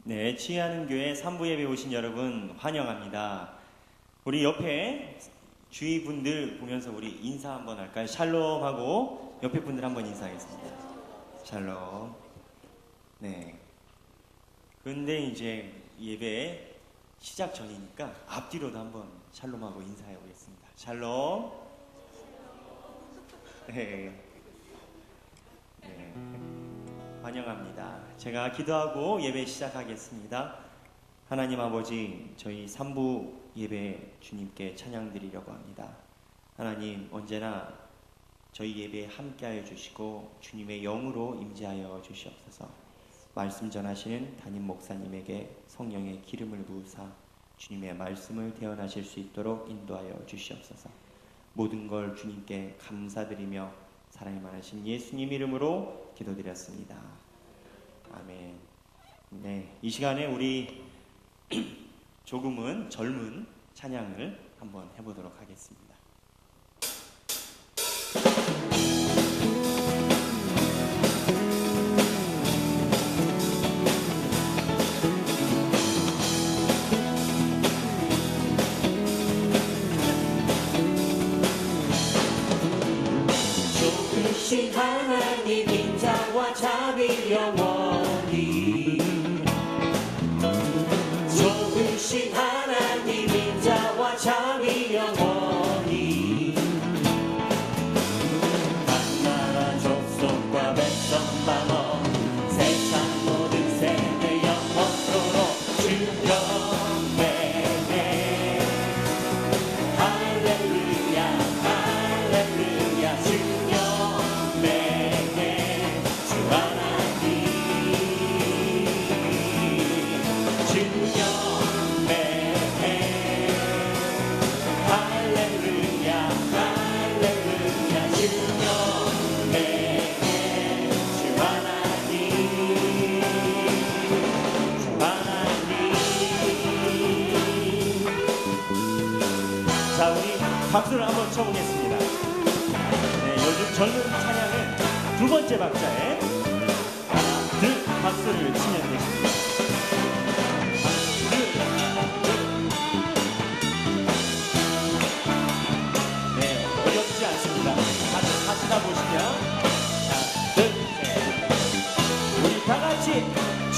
네, 치유하는 교회 3부 예배 오신 여러분 환영합니다. 우리 옆에 주위 분들 보면서 우리 인사 한번 할까요? 샬롬 하고 옆에 분들 한번 인사하겠습니다. 샬롬. 네. 근데 이제 예배 시작 전이니까 앞뒤로도 한번 샬롬하고 인사해 보겠습니다. 샬롬. 네. 네. 환영합니다. 제가 기도하고 예배 시작하겠습니다. 하나님 아버지, 저희 3부 예배 주님께 찬양드리려고 합니다. 하나님, 언제나 저희 예배에 함께하여 주시고 주님의 영으로 임재하여 주시옵소서. 말씀 전하시는 담임 목사님에게 성령의 기름을 부으사 주님의 말씀을 대언하실 수 있도록 인도하여 주시옵소서. 모든 걸 주님께 감사드리며 사랑이 많으신 예수님 이름으로 기도드렸습니다. 아멘. 네, 이 시간에 우리 조금은 젊은 찬양을 한번 해보도록 하겠습니다. 조금씩 하나님 인자와 자비 영원히, 조금씩 하나님 인자와 자비 영원히, 한나라 족속과 백성 방언 세상 모든 세대 영원토록 주 영광해. 할렐루야 할렐루야 주 자, 우리 박수를 한번 쳐보겠습니다. 네, 요즘 젊은 찬양은 두 번째 박자에 하나, 둘 박수를 치면 되겠습니다. 네, 어렵지 않습니다. 다시 하시다 보시면 하나, 둘, 셋. 우리 다 같이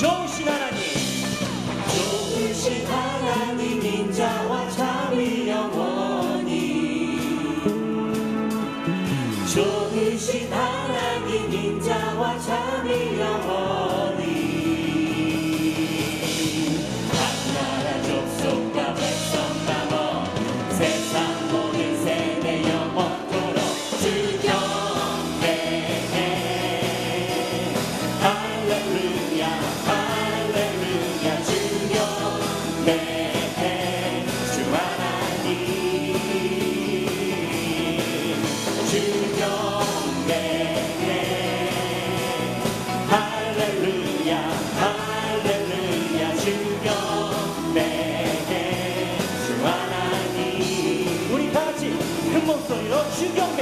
좋으신 하나님, 좋으신 하나님 인자와 자비 영원히, 좋으신 하나님 인자와 자비 영원히, 한나라 족속과 백성 방언 세상 모든 세대 영원토록 주 경배해. 할렐루야 할렐루야 주 경배해. 주 하나님 주 경배해. 할렐루야 할렐루야 주 경배해. 주 하나님 우리 다 같이 큰 목소리로 주 경배.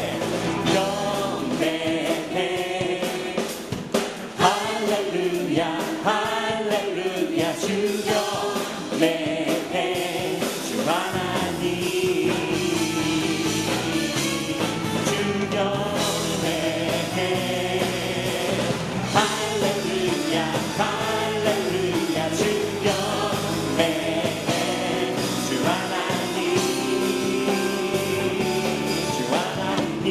경배해. 할렐루야 할렐루야 주 경배해. 주 하나님 주 경배해. 할렐루야 할렐루야 주 경배해. 주 하나님 주 하나님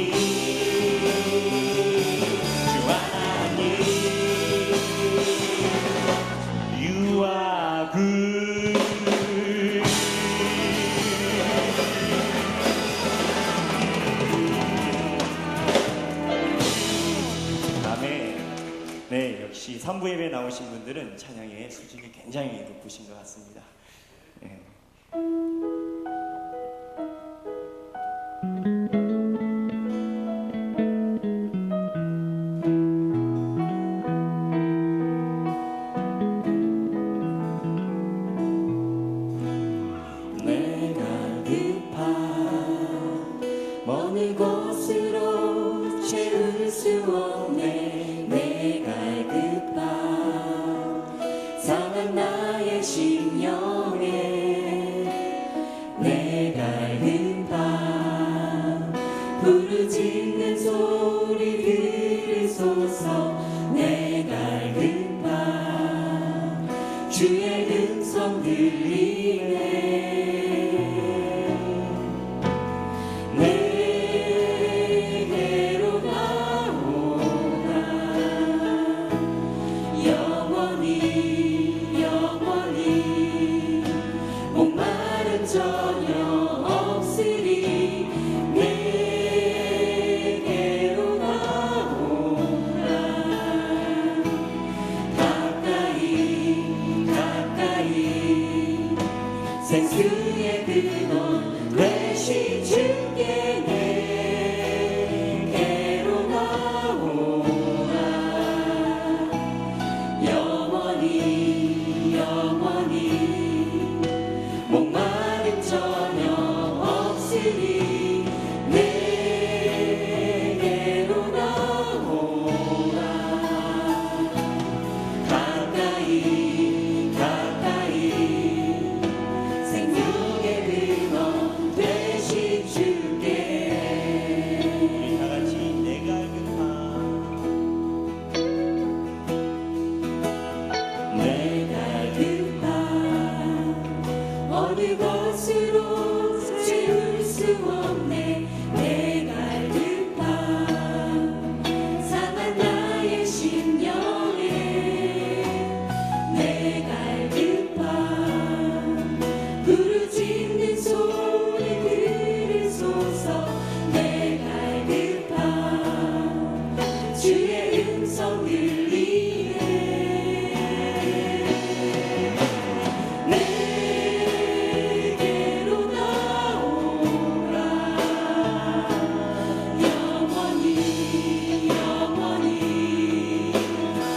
주 하나님. You are good. 아멘. 네, 역시 3부 예배에 나오신 분들은 찬양의 수준이 굉장히 높으신 것 같습니다. 네. 내가 급한 먼 곳으로 채울 수 없네. 내가 급한 상한 나 영원히 영원히 목마른 전혀 없으리 내게로 나오라 가까이 가까이 생수의 근원 되신 주께 내게로 나오라 영원히 영원히 목마름 전혀 없으리 내게로 나오라 가까이 가까이 생명의 근원 되신 주께 우리 다 같이 내가 알급한 내가 급한 어느 것으로 채울 수 없네 내가 급한 상한 나의 심령에 내가 급한 부르짖는 소리 들으소서 내가 급한 주의 음성 들리네 내게로 나오라 영원히 영원히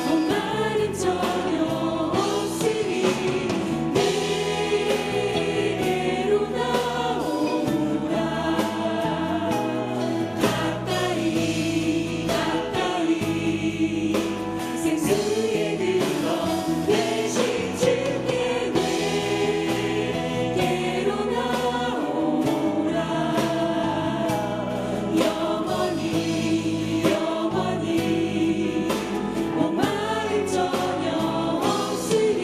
목마름 전혀 없으리 내게로 나오라 가까이 가까이 생수의 근원 되신 주께 내게로 나오라 영원히 영원히 목마름 전혀 없으리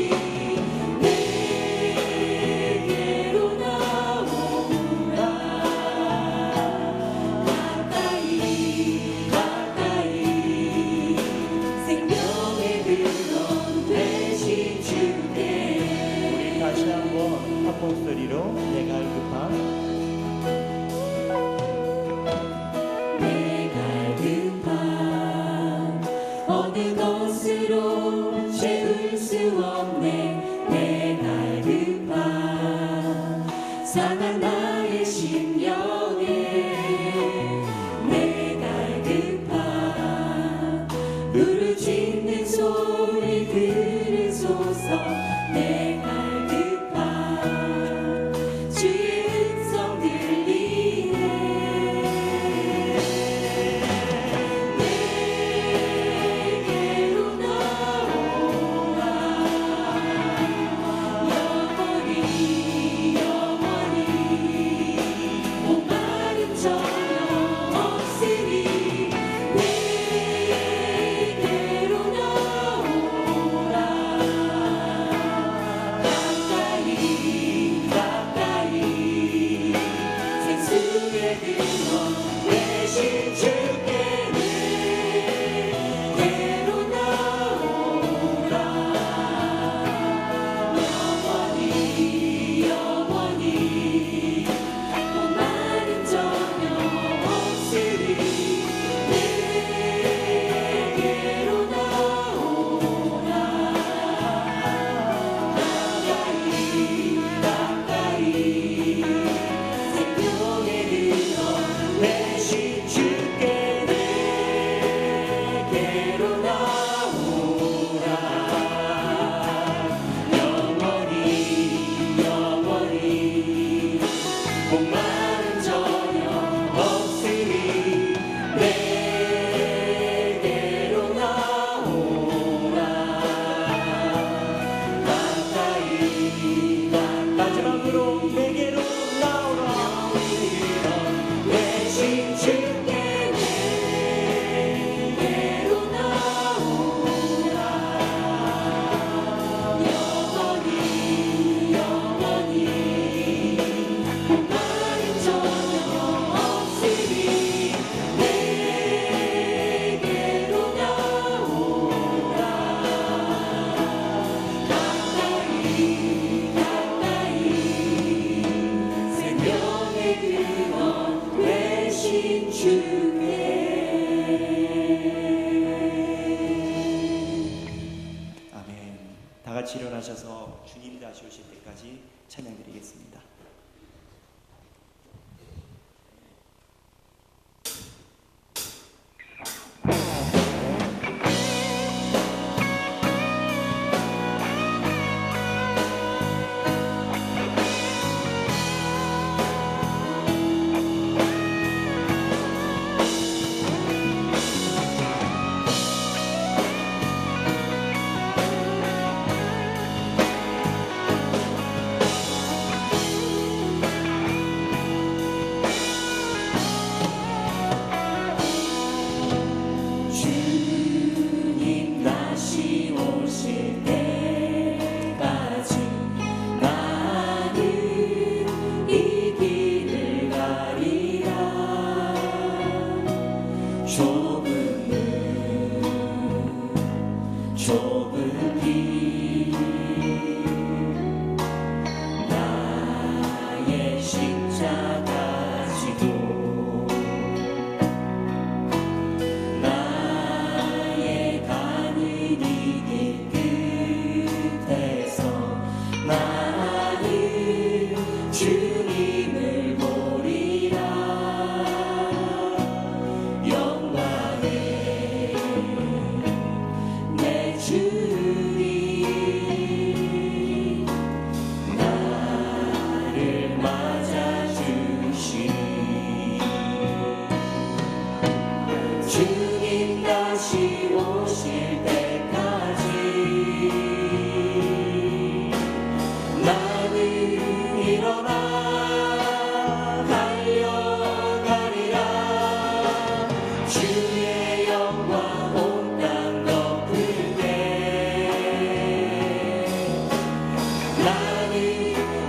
내게로 나오라 가까이 가까이 생명의 근원 되신 주께 우리 다시 한번 합본 소리로 내가 알급한 내가 급한 어느 것으로 채울 수 없네 내가 급한 상한 나의 심령에 내가 급한 부르짖는 소리 들으소서 내가 급한 주의 음성 들리네 내게로 나오라 영원히 영원히 목마름 전혀 없으리 내게로 나오라 다 같이 일어나셔서 주님 다시 오실 때까지 찬양드리겠습니다. 주님 다시 오실 때까지 나는 이 길을 가리라. 좁은 길 나의 십자가 지고 나의 가는 이 길 끝에서 나는 주님을 보리라. 영광의 내 주님 나를 맞아주시니 주님 다시 오실 때까지 나는 일어나 달려가리라. 주의 영광 온 땅 덮을 때 나는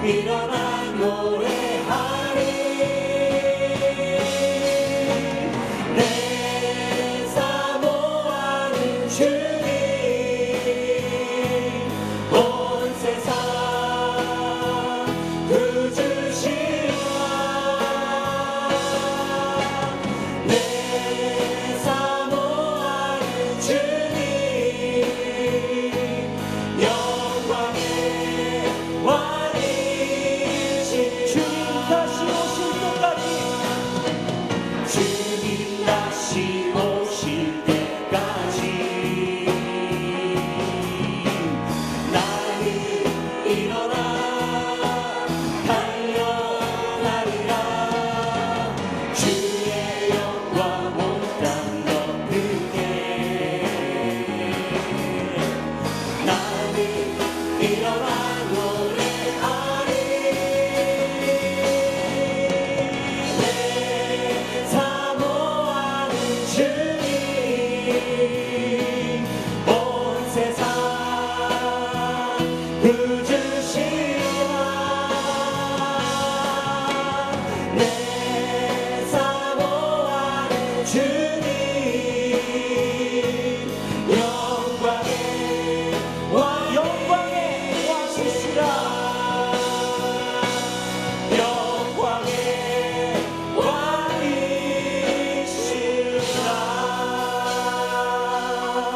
일어나 노래하리. 내 사모하는 주님 온 세상 구주시라. 내 사모하는 주님 영광의 왕이신 주님 다시 오실 때까지 주님 다시 오실 때까지 나는 일어나 달려가리라. 주의 영광 온 땅 덮을게 나는 일어나 노래하리. 내 사모하는 주님 온 세상 구주시라. 내 사모하는 주님 영광의 왕이시라. 영광의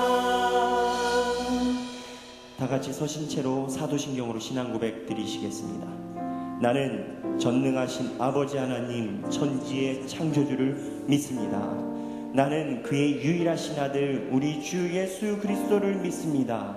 왕이시라. 다 같이 서신 채로 사도신경으로 신앙 고백 드리시겠습니다. 나는 전능하신 아버지 하나님 천지의 창조주를 믿습니다. 나는 그의 유일하신 아들 우리 주 예수 그리스도를 믿습니다.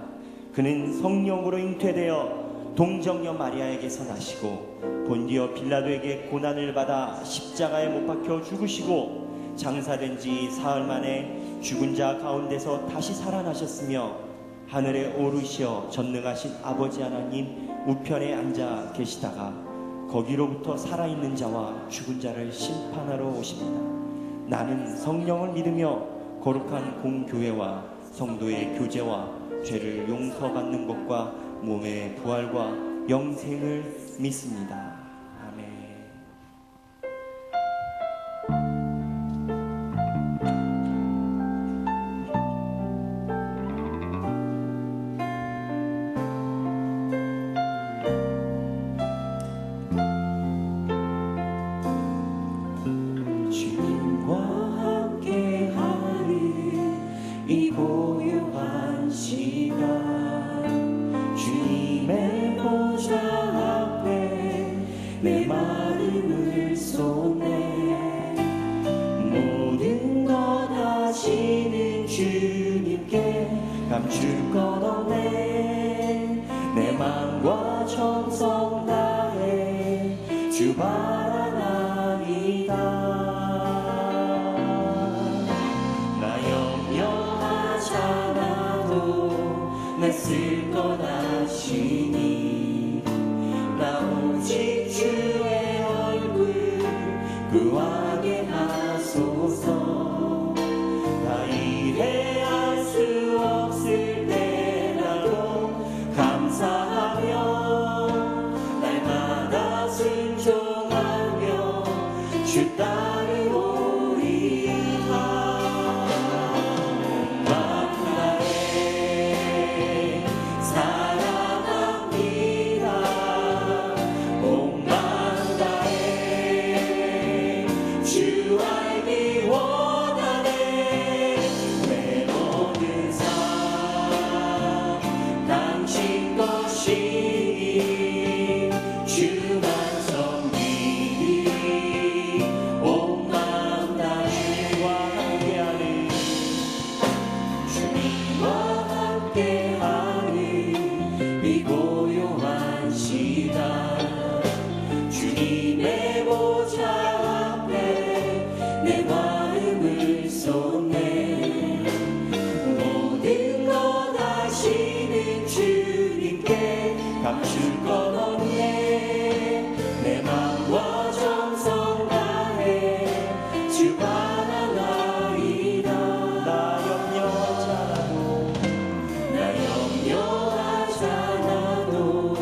그는 성령으로 잉태되어 동정녀 마리아에게서 나시고 본디오 빌라도에게 고난을 받아 십자가에 못 박혀 죽으시고 장사된 지 사흘 만에 죽은 자 가운데서 다시 살아나셨으며 하늘에 오르시어 전능하신 아버지 하나님 우편에 앉아 계시다가 거기로부터 살아있는 자와 죽은 자를 심판하러 오십니다. 나는 성령을 믿으며 거룩한 공교회와 성도의 교제와 죄를 용서받는 것과 몸의 부활과 영생을 믿습니다. 아멘. 주님과 함께하는 이 고요한 시간 쏟네 모든 것 아시는 주님께 감출 것 없네 내 맘과 정성 다해 주 바라나이다 나 염려하지 않아도 내 쓸 것 아시니 나 오직 주의 얼굴 구하게 하소서 다 이해할 수 없을 때라도 감사하며 날마다 순종하며 주 따르오리이다 마음 다해 사랑합니다 온 마음 다해 주 알기 원하네 내 모든 삶 당신 것이니 주만 섬기니 온 마음 다해 주님과 함께하는 이 고요한 시간 주님의 보좌 앞에 내 마음을 쏟네 모든 것 아시는 주님께 감출 것 없네 내 맘과 정성 다해 주 바라나이다 나 염려하지 않아도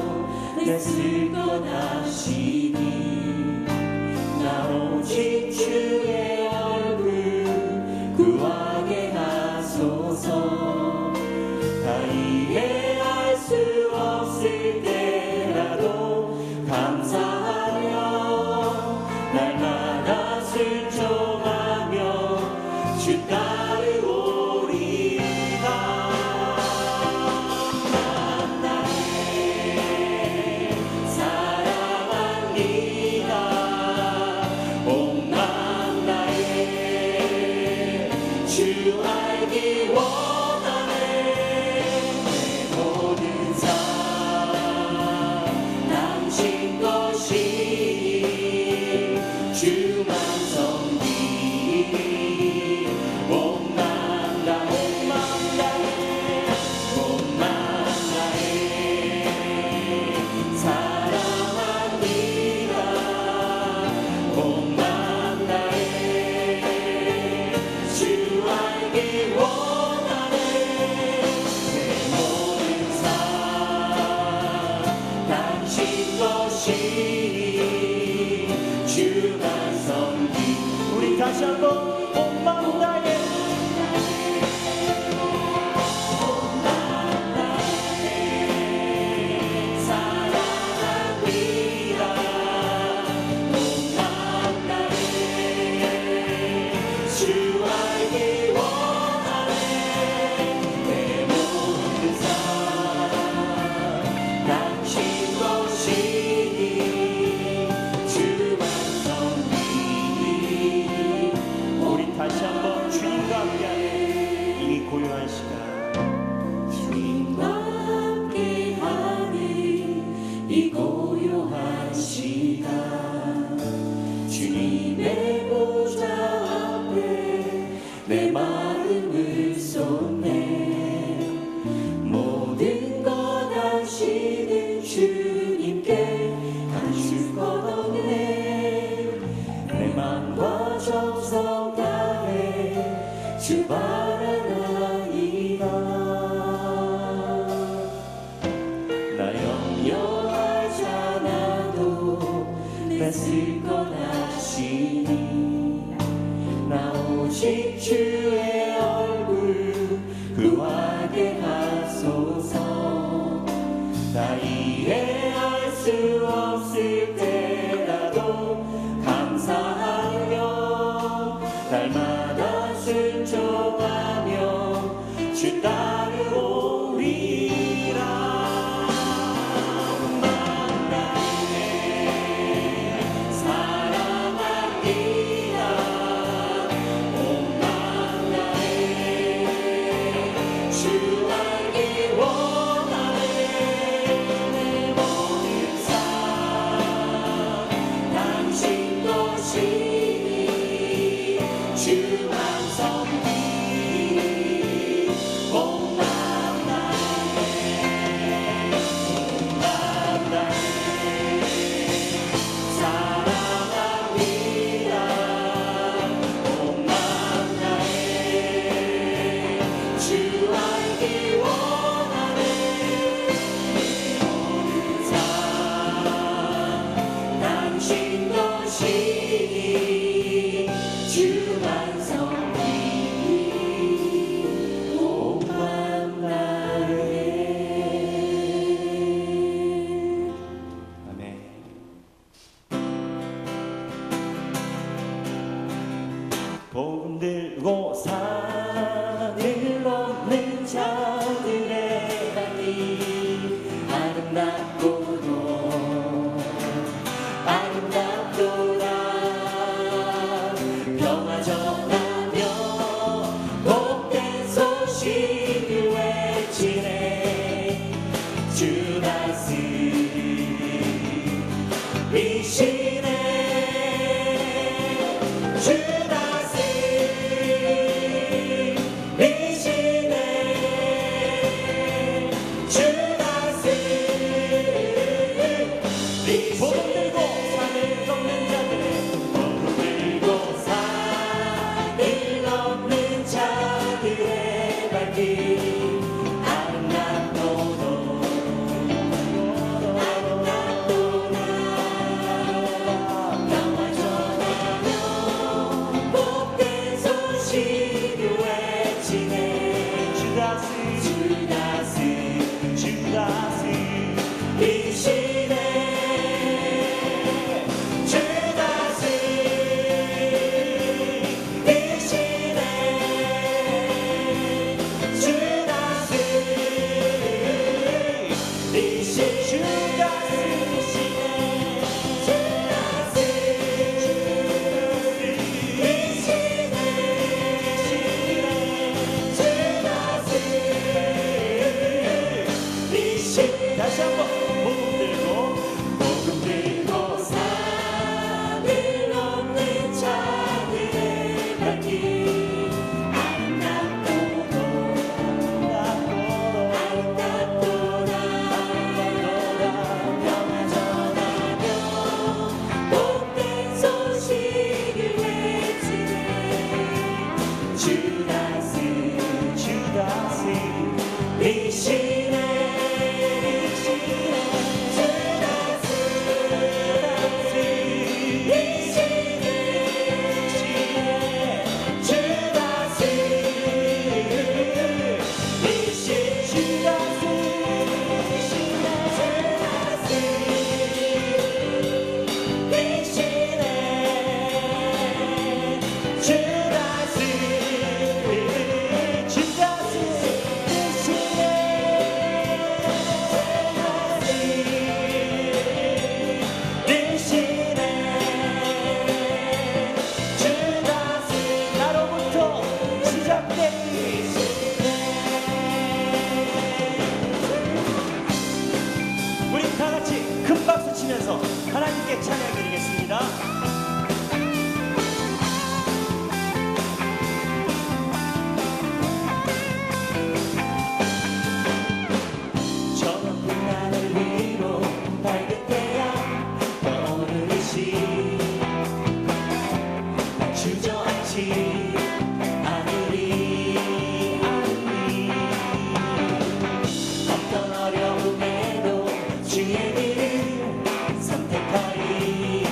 내 쓸 것 아시니 나 오직 주의 얼굴 구하게 하소서 다 이해할 수 없을 때라도 감사하며 날마다 순종하며 주 따르오리이다 난 나의 사랑합니다 온 마음 다해 주 알기 원하네 내 모든 삶 당신 것이니 주만 섬기니 온 마음 다해 온 마음 다해 사랑합니다 온 마음 다해 주 알기 원하네 내 모든 삶 당신 것이니 주만 섬기 우리 다시 한번 온 마음 다해 사랑합니다 온 마음 다해 주 알기 원하네 내 모든 삶 당신 것이니 주만 섬기니 우리 다시 한번 주님과 함께하는 이 고요한 시간 주님과 함께하는 이 고요한 시간 주님의 보좌 앞에 내 마음을 쏟네 모든 것 아시는 주님께 감출 것 없네 내 맘과 정성 다해 주 바라나이다 나 염려하지 않아도 내 쓸 것 아시니 나 오직 주의 얼굴 구하게 하소서 다 이해할 수 없을 때라도 감사하며 날마다 순종하며 주 따르오리라 만나네 사랑하 아름답고도 아름답도다 평화 전하며 복된 소식을 외치네 주 다스리시네 주 다스리시네 주 다스리시네 복음 들고 산을 넘는 자들의 복음 들고 산을 넘는 자들의 발길 아름답도다 평화 전하며 복된 소식을 외치네 주 다스리시네 주 다스리시네 주 다시 한번 복음 들고 복음 들고 산을 넘는 자들의 발길 아름답도다 평화 전하며 복된 소식을 외치네 주 다스리시네 나로부터 시작된 우리 다 같이 큰 박수 치면서 하나님께 찬양 드리겠습니다. 저 높은 하늘 위로 밝은 태양 떠오르듯이 날 주저앉지 않으리 어떤 어려움에도 주의 길을 선택하리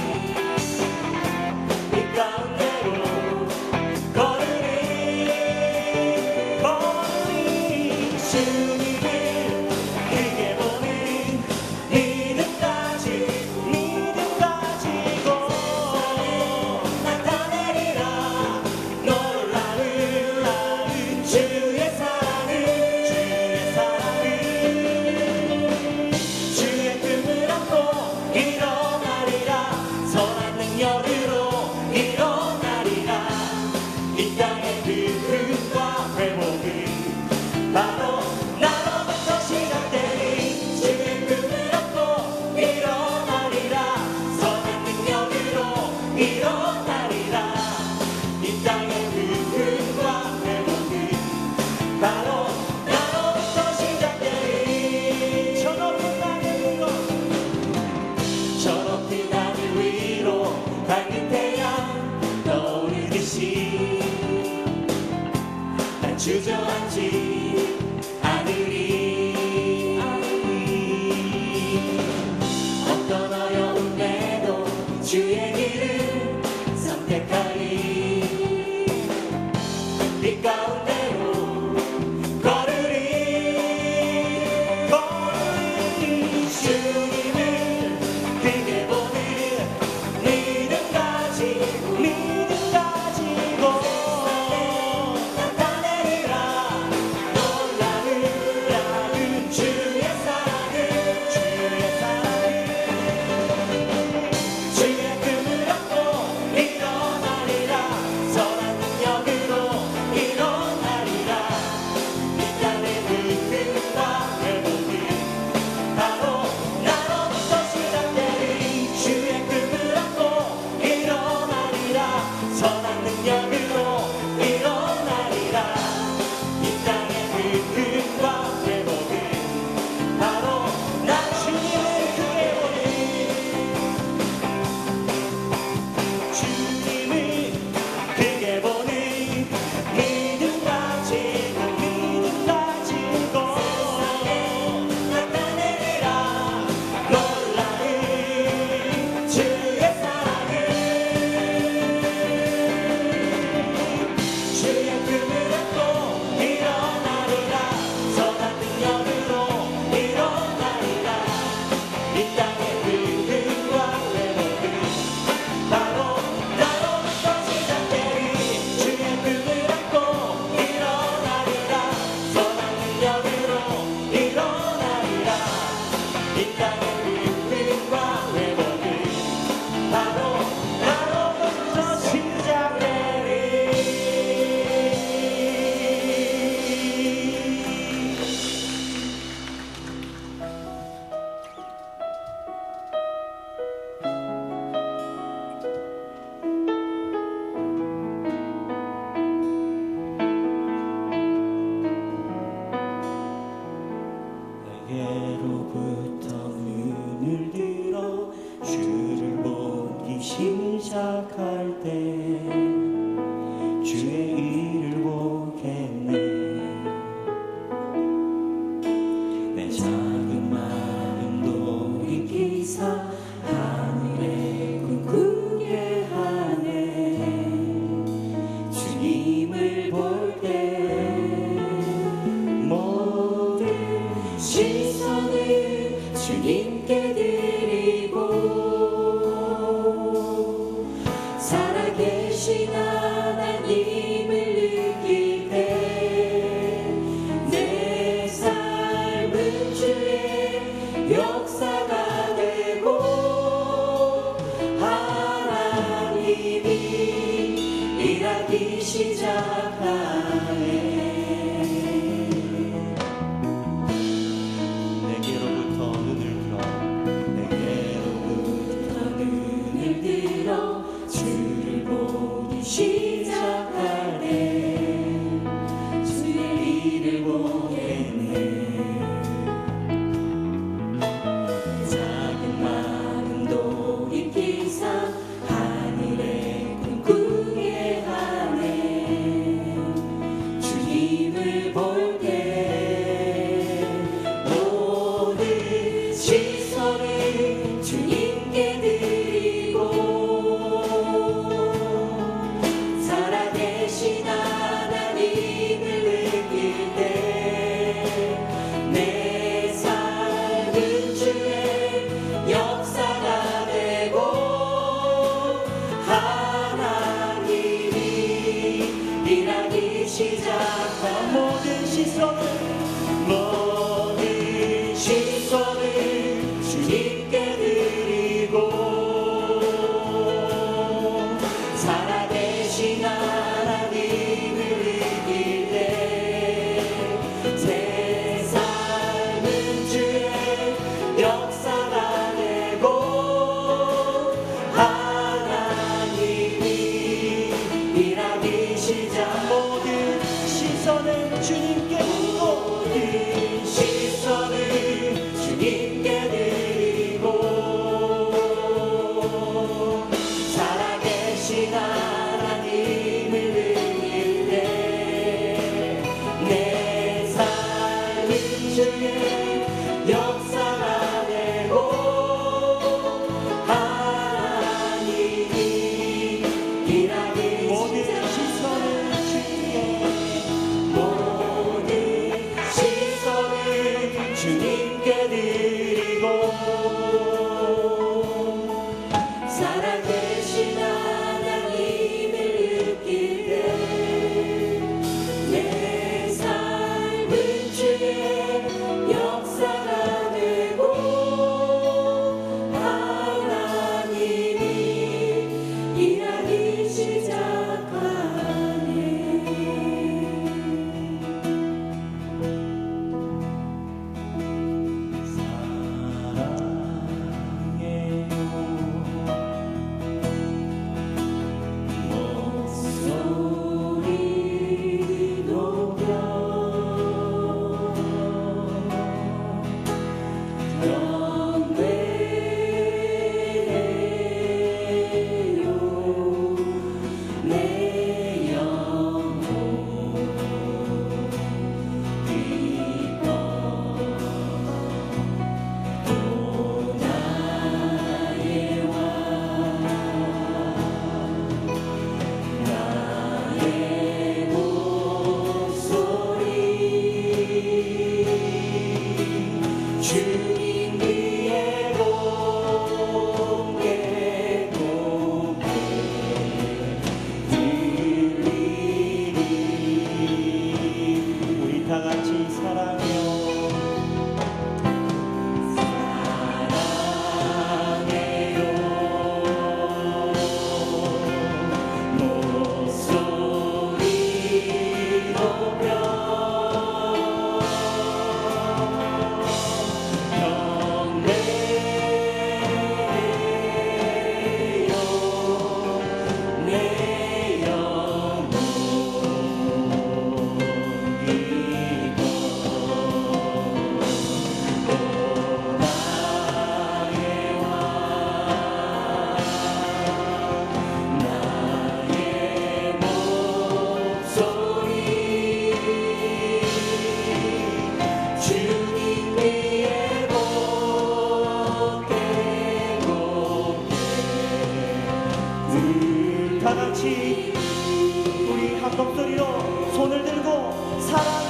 내게로부터 눈을 들어 주를 보기 시작할 때 주의 일을 보겠네. 내 작은 마음도 일으키사 하늘에 꿈꾸게 하네. 주님을 볼 때 모든 시선을 주님께 드리고 살아계신 하나님을 느낄 때 내 삶은 주의 역사가 되고 하나님이 일하기 시작하네. 내게로부터 눈을 들어 내게로부터 눈을 들어 주를 보기 시작하네. 주의 일을 보겠네. 작은 마음도 일으키사 하늘에 꿈꾸게 하네. 주님을 볼 때 모든 시선을 주님께 드리고 살아계신 하나님을 느낄 때 내 삶은 주의 역사가 되고 하나님이 일하기 시작한 모든 시선을 주님께 드리고 살아계신 하나님을 느낄 때 제 삶은 주의 역사가 되고 하나님이 일하기 시작. 모든 시선을 주님께 드리고 모든 시선을 주님께 드리고 살아계신 하나님을 느낄 때 내 삶은 주의 역사가 되고 하나님이 일하기 모든 시작. 시선을 주님께 모든 시선을 주님께 드리고 살아계신 하나님을 느낄 때 내 삶은 주의 역사가 되고 하나님이 일하기 시작하네. 사랑하는 같이 우리 한 목소리로 손을 들고 사랑해요.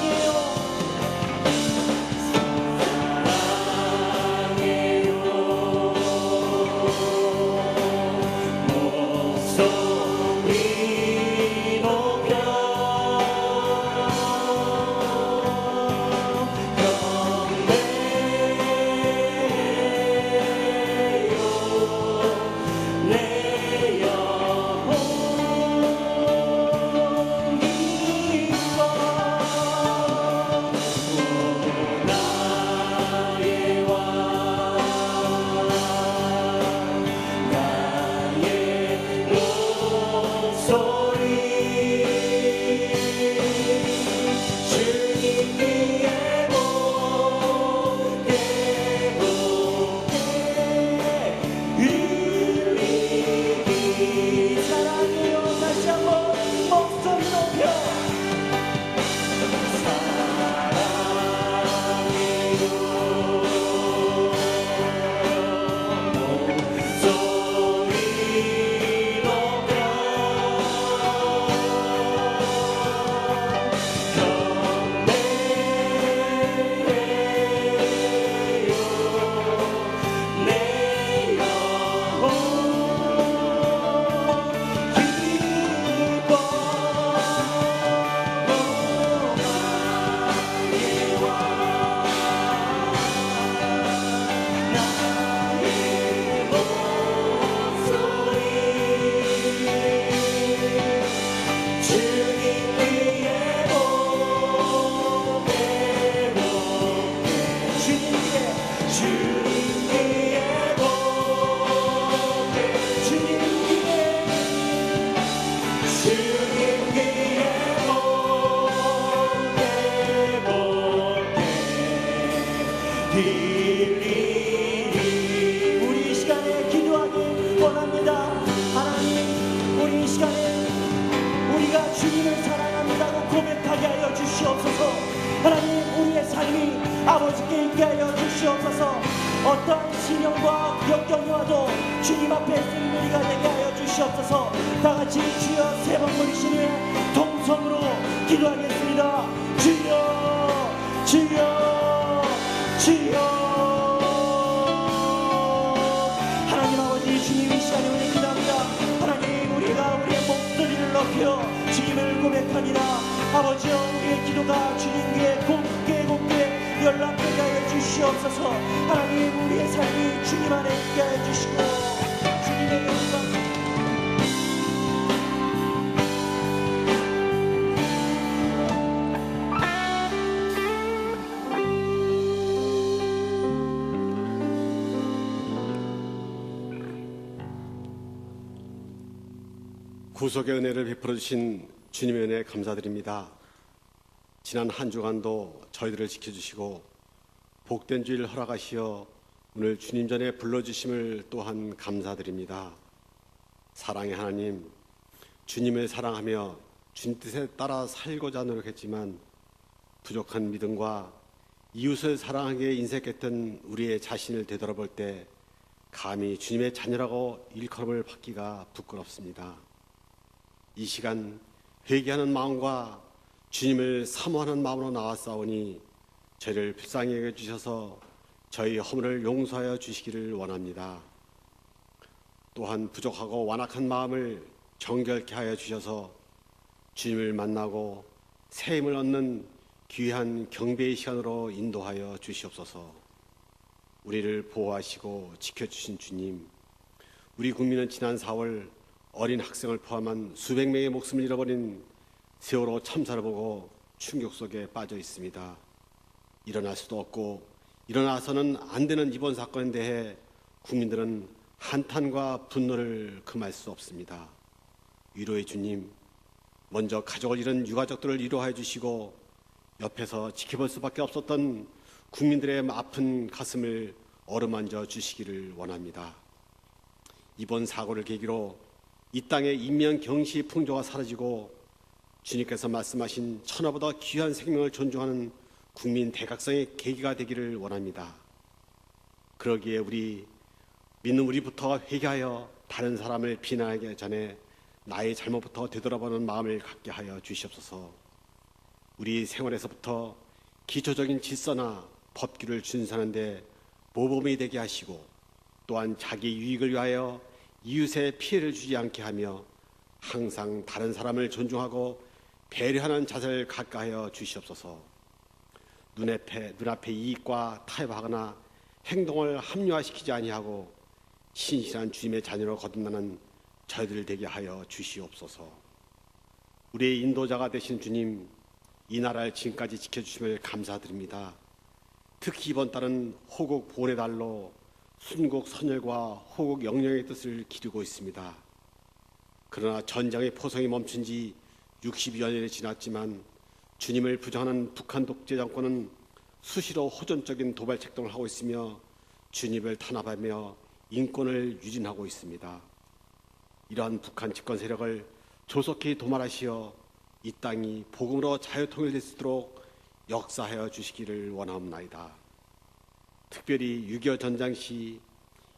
우리 이 시간에 기도하기 원합니다. 하나님, 우리 이 시간에 우리가 주님을 사랑합니다고 고백하게 하여 주시옵소서. 하나님, 우리의 삶이 아버지께 있게 하여 주시옵소서. 어떠한 신령과 역경이 와도 주님 앞에 쓰는 우리가 되게 하여 주시옵소서. 다같이 주여 세 번 부르신 후에 동성으로 기도하겠습니다. 주여, 주여, 주여. 하나님 아버지, 주님 이 시간에 우리 기도합니다. 하나님, 우리가 우리의 목소리를 높여 주님을 고백합니다. 아버지여, 우리의 기도가 주님 귀에 곱게 연락되게 하여 주시옵소서. 하나님, 우리의 삶이 주님 안에 있게 하여 주시고 주님의 영광 구속의 은혜를 베풀어 주신 주님의 은혜에 감사드립니다. 지난 한 주간도 저희들을 지켜주시고 복된 주일 허락하시어 오늘 주님 전에 불러주심을 또한 감사드립니다. 사랑의 하나님, 주님을 사랑하며 주님 뜻에 따라 살고자 노력했지만 부족한 믿음과 이웃을 사랑하기에 인색했던 우리의 자신을 되돌아볼 때 감히 주님의 자녀라고 일컬음을 받기가 부끄럽습니다. 이 시간 회개하는 마음과 주님을 사모하는 마음으로 나왔사오니 저희를 불쌍히 여겨 주셔서 저희 허물을 용서하여 주시기를 원합니다. 또한 부족하고 완악한 마음을 정결케 하여 주셔서 주님을 만나고 새 힘을 얻는 귀한 경배의 시간으로 인도하여 주시옵소서. 우리를 보호하시고 지켜주신 주님, 우리 국민은 지난 4월 어린 학생을 포함한 수백 명의 목숨을 잃어버린 세월호 참사를 보고 충격 속에 빠져 있습니다. 일어날 수도 없고 일어나서는 안 되는 이번 사건에 대해 국민들은 한탄과 분노를 금할 수 없습니다. 위로의 주님, 먼저 가족을 잃은 유가족들을 위로하여 주시고 옆에서 지켜볼 수밖에 없었던 국민들의 아픈 가슴을 어루만져 주시기를 원합니다. 이번 사고를 계기로 이 땅의 인명 경시 풍조가 사라지고 주님께서 말씀하신 천하보다 귀한 생명을 존중하는 국민 대각성의 계기가 되기를 원합니다. 그러기에 우리 믿는 우리부터 회개하여 다른 사람을 비난하기 전에 나의 잘못부터 되돌아보는 마음을 갖게 하여 주시옵소서. 우리 생활에서부터 기초적인 질서나 법규를 준수하는데 모범이 되게 하시고, 또한 자기 유익을 위하여 이웃의 피해를 주지 않게 하며 항상 다른 사람을 존중하고 배려하는 자세를 갖게 하여 주시옵소서. 눈앞의 이익과 타협하거나 행동을 합리화시키지 아니하고 신실한 주님의 자녀로 거듭나는 저희들 되게 하여 주시옵소서. 우리의 인도자가 되신 주님, 이 나라를 지금까지 지켜주심을 감사드립니다. 특히 이번 달은 호국 보훈의 달로 순국 선열과 호국 영령의 뜻을 기리고 있습니다. 그러나 전장의 포성이 멈춘 지 60여 년이 지났지만 주님을 부정하는 북한 독재 정권은 수시로 호전적인 도발 책동을 하고 있으며 주님을 탄압하며 인권을 유린하고 있습니다. 이러한 북한 집권 세력을 조속히 도말하시어 이 땅이 복음으로 자유통일될 수 있도록 역사하여 주시기를 원하옵나이다. 특별히 6.25 전장 시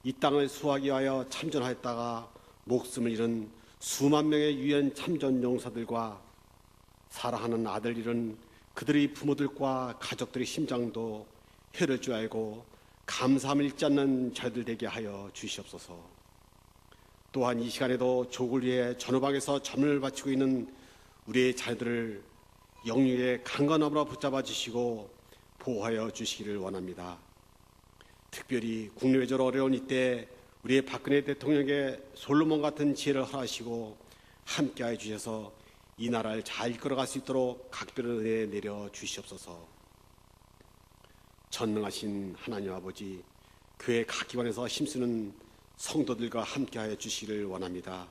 이 땅을 수호하기 위하여 참전하였다가 목숨을 잃은 수만 명의 유엔 참전 용사들과 사랑하는 아들 잃은 그들의 부모들과 가족들의 심장도 혈을 줄 알고 감사함을 잃지 않는 저희들 되게 하여 주시옵소서. 또한 이 시간에도 조국을 위해 전후방에서 점을 바치고 있는 우리의 자녀들을 영육의 강건함으로 붙잡아 주시고 보호하여 주시기를 원합니다. 특별히 국내 외교로 어려운 이때 우리의 박근혜 대통령에게 솔로몬 같은 지혜를 허락하시고 함께하여 주셔서 이 나라를 잘 이끌어갈 수 있도록 각별한 은혜 내려 주시옵소서. 전능하신 하나님 아버지, 교회 각 기관에서 힘쓰는 성도들과 함께하여 주시기를 원합니다.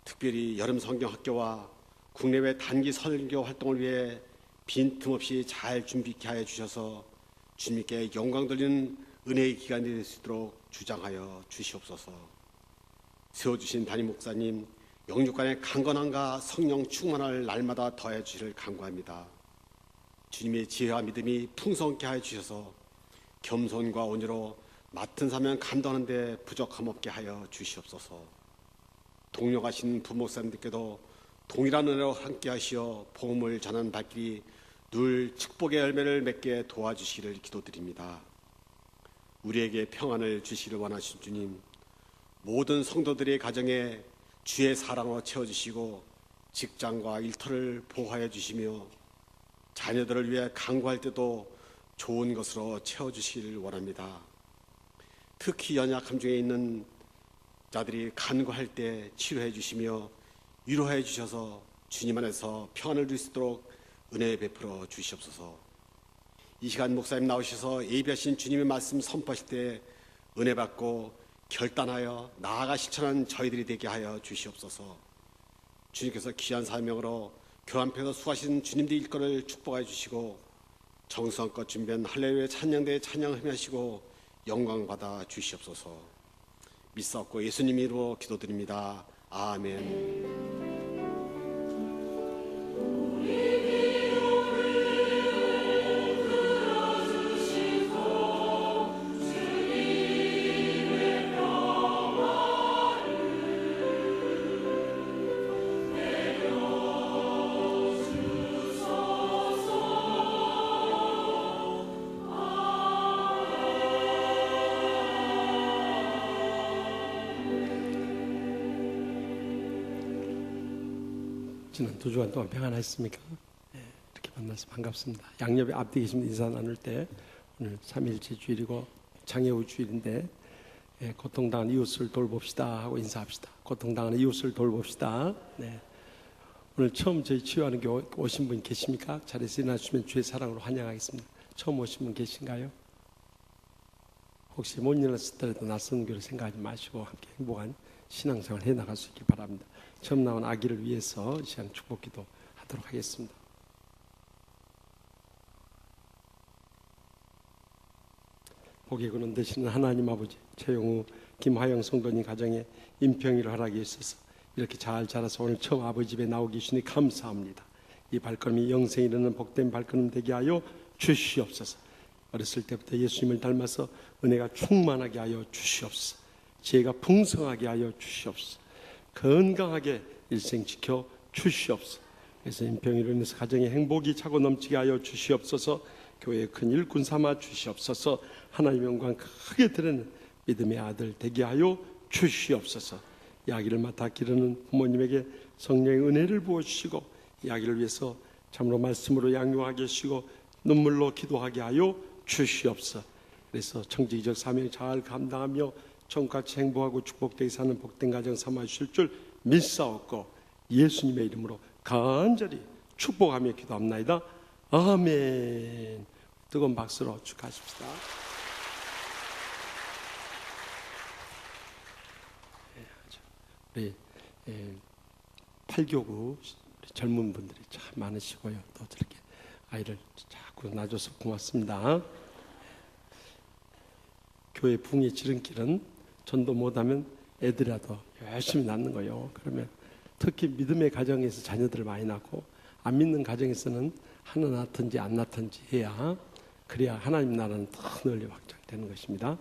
특별히 여름 성경학교와 국내외 단기 설교 활동을 위해 빈틈없이 잘 준비케 하여 주셔서 주님께 영광 돌리는 은혜의 기간이 될 수 있도록 주장하여 주시옵소서. 세워주신 담임 목사님, 영육간의 강건함과 성령 충만을 날마다 더해 주시를 간구합니다. 주님의 지혜와 믿음이 풍성케 하여 주셔서 겸손과 온유로 맡은 사명 감당하는 데 부족함 없게 하여 주시옵소서. 동력하신 부목사님들께도 동일한 은혜로 함께 하시어 복음을 전하는 발길이 늘 축복의 열매를 맺게 도와주시기를 기도드립니다. 우리에게 평안을 주시기를 원하신 주님, 모든 성도들의 가정에 주의 사랑으로 채워주시고 직장과 일터를 보호하여 주시며 자녀들을 위해 간구할 때도 좋은 것으로 채워주시기를 원합니다. 특히 연약함 중에 있는 자들이 간구할 때 치료해 주시며 위로해 주셔서 주님 안에서 평안을 누릴 수 있도록 은혜 베풀어 주시옵소서. 이 시간 목사님 나오셔서 예비하신 주님의 말씀 선포하실 때 은혜 받고 결단하여 나아가 실천하는 저희들이 되게 하여 주시옵소서. 주님께서 귀한 사명으로 교환편에서 수고하신 주님들의 일거를 축복하여 주시고 정성껏 준비한 할렐루야 찬양대에 찬양을 힘하시고 영광 받아 주시옵소서. 믿사옵고 예수님 이름으로 기도드립니다. 아멘. 지난 2주간 동안 평안하셨습니까? 이렇게 만나서 반갑습니다. 양옆에 앞뒤 계신 인사 나눌 때 오늘 3일째 주일이고 장애우 주일인데 고통당한 이웃을 돌봅시다 하고 인사합시다. 고통당하는 이웃을 돌봅시다. 네. 오늘 처음 저희 치유하는 교회 오신 분 계십니까? 자리에서 일어나주시면 주의 사랑으로 환영하겠습니다. 처음 오신 분 계신가요? 혹시 못 일어났을 때라도 낯선 교를 생각하지 마시고 함께 행복한 신앙생활 해나갈 수 있기 바랍니다. 처음 나온 아기를 위해서 이 시간 축복기도 하도록 하겠습니다. 복의 근원 되시는 하나님 아버지, 최용우, 김하영 성도님 가정에 임평이를 허락해 주셔서 이렇게 잘 자라서 오늘 처음 아버지 집에 나오기 주니 감사합니다. 이 발걸음이 영생에 이르는 복된 발걸음 되게 하여 주시옵소서. 어렸을 때부터 예수님을 닮아서 은혜가 충만하게 하여 주시옵소서. 지혜가 풍성하게 하여 주시옵소서. 건강하게 일생 지켜 주시옵소서. 그래서 인병으로 인해서 가정의 행복이 차고 넘치게 하여 주시옵소서. 교회의 큰 일꾼 삼아 주시옵소서. 하나님의 영광 크게 드리는 믿음의 아들 되게 하여 주시옵소서. 이 아기를 맡아 기르는 부모님에게 성령의 은혜를 부어주시고 이 아기를 위해서 참으로 말씀으로 양육하게 하시고 눈물로 기도하게 하여 주시옵소서. 그래서 청지기적 사명 잘 감당하며 천국같이 행복하고 축복되게 사는 복된 가정 삼아 주실 줄 믿사옵고 예수님의 이름으로 간절히 축복하며 기도합나이다. 아멘. 뜨거운 박수로 축하하십시다. 우리 8교구 젊은 분들이 참 많으시고요. 또 저렇게 아이를 자꾸 놔줘서 고맙습니다. 교회 붕의 지름길은 전도 못하면 애들이라도 열심히 낳는 거예요. 그러면 특히 믿음의 가정에서 자녀들을 많이 낳고 안 믿는 가정에서는 하나 낳든지 안 낳든지 해야 그래야 하나님 나라는 더 널리 확장되는 것입니다.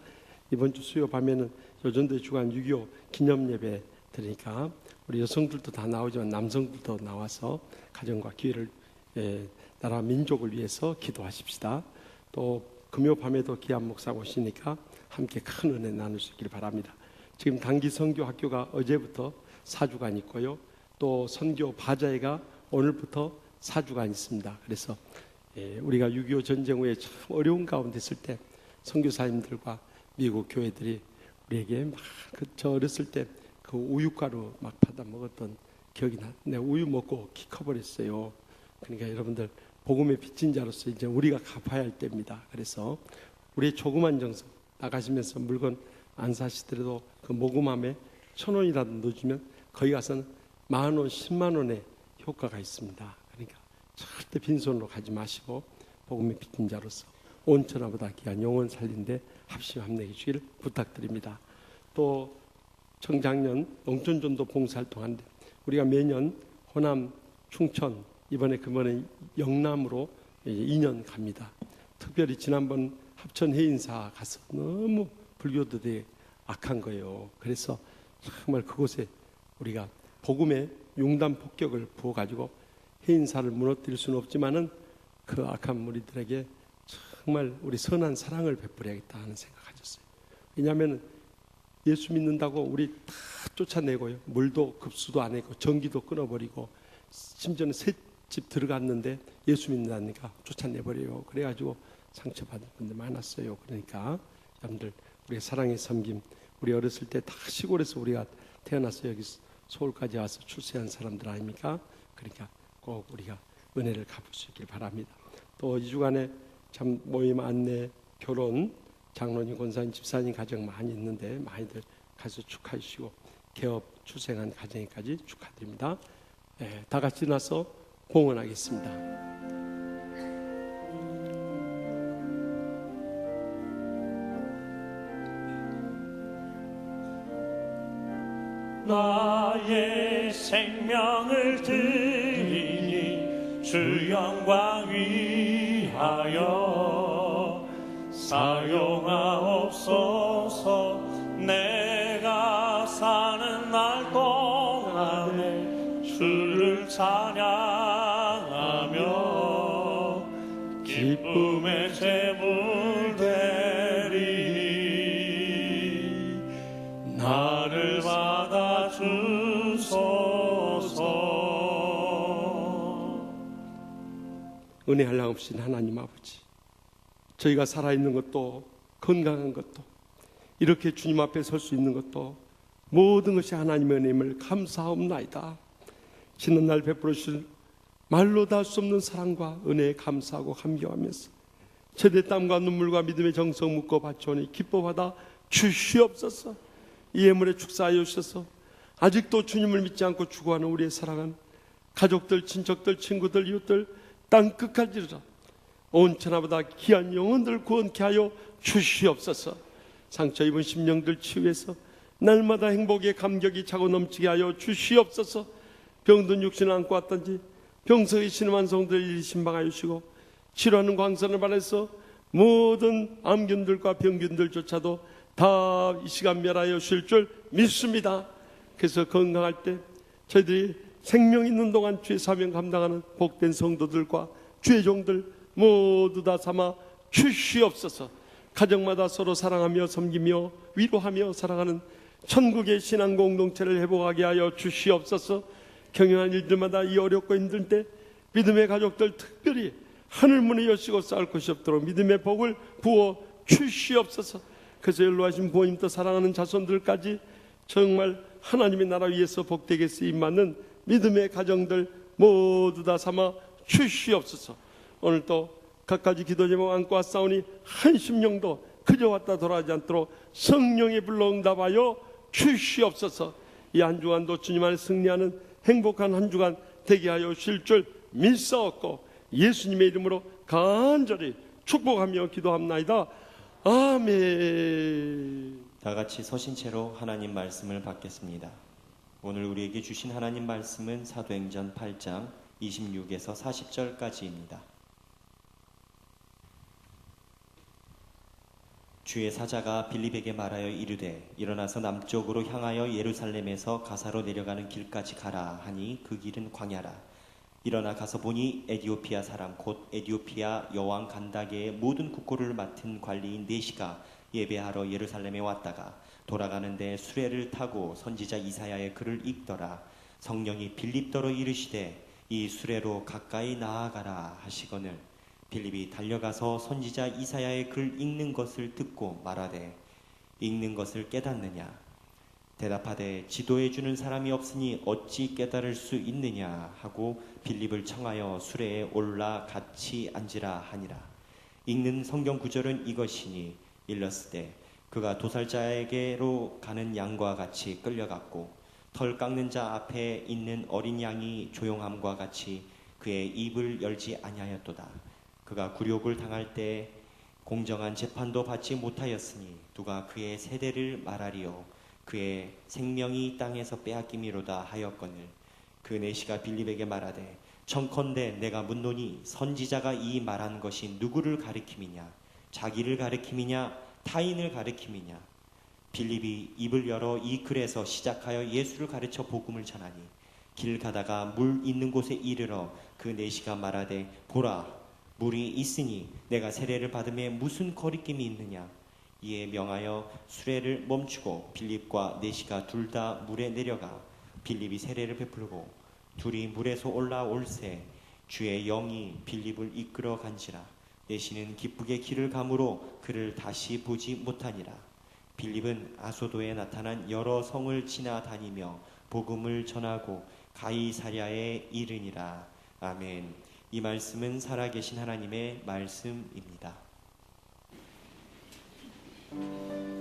이번 주 수요 밤에는 요전도의 주간 6.25 기념예배 드리니까 우리 여성들도 다 나오지만 남성들도 나와서 가정과 기회를 나라 민족을 위해서 기도하십시다. 또 금요 밤에도 기한 목사 오시니까 함께 큰 은혜 나눌 수 있기를 바랍니다. 지금 단기 선교 학교가 어제부터 4주간 있고요. 또 선교 바자회가 오늘부터 4주간 있습니다. 그래서 우리가 6.25 전쟁 후에 참 어려운 가운데 있을 때 선교사님들과 미국 교회들이 우리에게 막 저 어렸을 때 그 우유가루 막 받아 먹었던 기억이 나. 내가 우유 먹고 키 커버렸어요. 그러니까 여러분들 복음의 빚진 자로서 이제 우리가 갚아야 할 때입니다. 그래서 우리의 조그만 정성 나가시면서 물건 안 사시더라도 그 모금함에 1,000원이라도 넣어주면 거기 가서는 10,000원, 10만 원의 효과가 있습니다. 그러니까 절대 빈손으로 가지 마시고 복음의 빚진 자로서 온천하보다 귀한 영혼 살린데 합심 합력해 주기를 부탁드립니다. 또 청작년 농촌전도 봉사활동하는데 우리가 매년 호남, 충청, 이번에 영남으로 2년 갑니다. 특별히 지난번 합천 해인사 가서 너무 불교도들이 악한 거예요. 그래서 정말 그곳에 우리가 복음의 용단 폭격을 부어가지고 해인사를 무너뜨릴 수는 없지만은 그 악한 무리들에게 정말 우리 선한 사랑을 베풀어야겠다 하는 생각 가졌어요. 왜냐하면 예수 믿는다고 우리 다 쫓아내고요. 물도 급수도 안 했고 전기도 끊어버리고 심지어는 새 집 들어갔는데 예수 믿는다니까 쫓아내버려요. 그래가지고 상처받은 분들 많았어요. 그러니까 여러분들 우리의 사랑의 섬김, 우리 어렸을 때 다 시골에서 우리가 태어나서 여기 서울까지 와서 출세한 사람들 아닙니까? 그러니까 꼭 우리가 은혜를 갚을 수 있길 바랍니다. 또 2주간에 참 모임 안내, 결혼, 장로님, 권사님, 집사님 가정 많이 있는데 많이들 가서 축하해 주시고 개업 출생한 가정에까지 축하드립니다. 다 같이 나서 봉헌하겠습니다. 나의 생명을 드리니 주 영광 위하여 사용하옵소서. 내가 사는 날 동안에 주를 찬양하며 기쁨의 제물 되리. 나를 받아 주소서. 은혜 한량없인 하나님 아버지, 저희가 살아있는 것도 건강한 것도 이렇게 주님 앞에 설 수 있는 것도 모든 것이 하나님의 은혜임을 감사하옵나이다. 지는 날 베풀어 주신 말로 다 할 수 없는 사랑과 은혜에 감사하고 감격하면서 최대 땀과 눈물과 믿음의 정성 묻고 바쳐오니 기뻐받아 주시옵소서. 이 예물에 축사하여 주셔서 아직도 주님을 믿지 않고 죽어가는 우리의 사랑하는 가족들, 친척들, 친구들, 이웃들 땅끝까지 이르러 온 천하보다 귀한 영혼들 구원케 하여 주시옵소서. 상처 입은 심령들 치유해서 날마다 행복의 감격이 차고 넘치게 하여 주시옵소서. 병든 육신을 안고 왔던지 병석에 신음한 성들을 일일이 신방하여 주시고 치료하는 광선을 발해서 모든 암균들과 병균들조차도 다 이 시간 멸하여 주실 줄 믿습니다. 그래서 건강할 때 저희들이 생명 있는 동안 주의 사명 감당하는 복된 성도들과 주의 종들 모두 다 삼아 주시옵소서. 가정마다 서로 사랑하며 섬기며 위로하며 살아가는 천국의 신앙 공동체를 회복하게 하여 주시옵소서. 경영한 일들마다 이 어렵고 힘들 때 믿음의 가족들 특별히 하늘 문을 여시고 쌓을 것이 없도록 믿음의 복을 부어 주시옵소서. 그래서 연로하신 부모님도 사랑하는 자손들까지 정말 하나님의 나라 위에서 복되게 쓰임받는 믿음의 가정들 모두 다 삼아 주시옵소서. 오늘도 갖가지 기도 제목 안고 왔사오니 한 심령도 그저 왔다 돌아가지 않도록 성령의 불러 응답하여 주시옵소서. 이 한 주간도 주님 안에 승리하는 행복한 한 주간 되게 하여 주실 줄 믿사옵고 예수님의 이름으로 간절히 축복하며 기도합나이다. 아멘. 다 같이 서신 채로 하나님 말씀을 받겠습니다. 오늘 우리에게 주신 하나님 말씀은 사도행전 8장 26에서 40절까지입니다. 주의 사자가 빌립에게 말하여 이르되 일어나서 남쪽으로 향하여 예루살렘에서 가사로 내려가는 길까지 가라 하니 그 길은 광야라. 일어나 가서 보니 에디오피아 사람 곧 에디오피아 여왕 간다게의 모든 국고를 맡은 관리인 네시가 예배하러 예루살렘에 왔다가 돌아가는데 수레를 타고 선지자 이사야의 글을 읽더라. 성령이 빌립더러 이르시되 이 수레로 가까이 나아가라 하시거늘 빌립이 달려가서 선지자 이사야의 글 읽는 것을 듣고 말하되 읽는 것을 깨닫느냐. 대답하되 지도해 주는 사람이 없으니 어찌 깨달을 수 있느냐 하고 빌립을 청하여 수레에 올라 같이 앉으라 하니라. 읽는 성경 구절은 이것이니 일렀으되 그가 도살자에게로 가는 양과 같이 끌려갔고 털 깎는 자 앞에 있는 어린 양이 조용함과 같이 그의 입을 열지 아니하였도다. 그가 굴욕을 당할 때 공정한 재판도 받지 못하였으니 누가 그의 세대를 말하리요. 그의 생명이 땅에서 빼앗김이로다 하였거늘 그 네시가 빌립에게 말하되 청컨대 내가 묻노니 선지자가 이 말한 것이 누구를 가리킴이냐. 자기를 가리킴이냐 타인을 가리킴이냐. 빌립이 입을 열어 이 글에서 시작하여 예수를 가르쳐 복음을 전하니 길 가다가 물 있는 곳에 이르러 그 네시가 말하되 보라 물이 있으니 내가 세례를 받음에 무슨 거리낌이 있느냐. 이에 명하여 수레를 멈추고 빌립과 네시가 둘 다 물에 내려가 빌립이 세례를 베풀고 둘이 물에서 올라올새 주의 영이 빌립을 이끌어 간지라. 네시는 기쁘게 길을 가므로 그를 다시 보지 못하니라. 빌립은 아소도에 나타난 여러 성을 지나다니며 복음을 전하고 가이사랴에 이르니라. 아멘. 이 말씀은 살아계신 하나님의 말씀입니다. 엎드려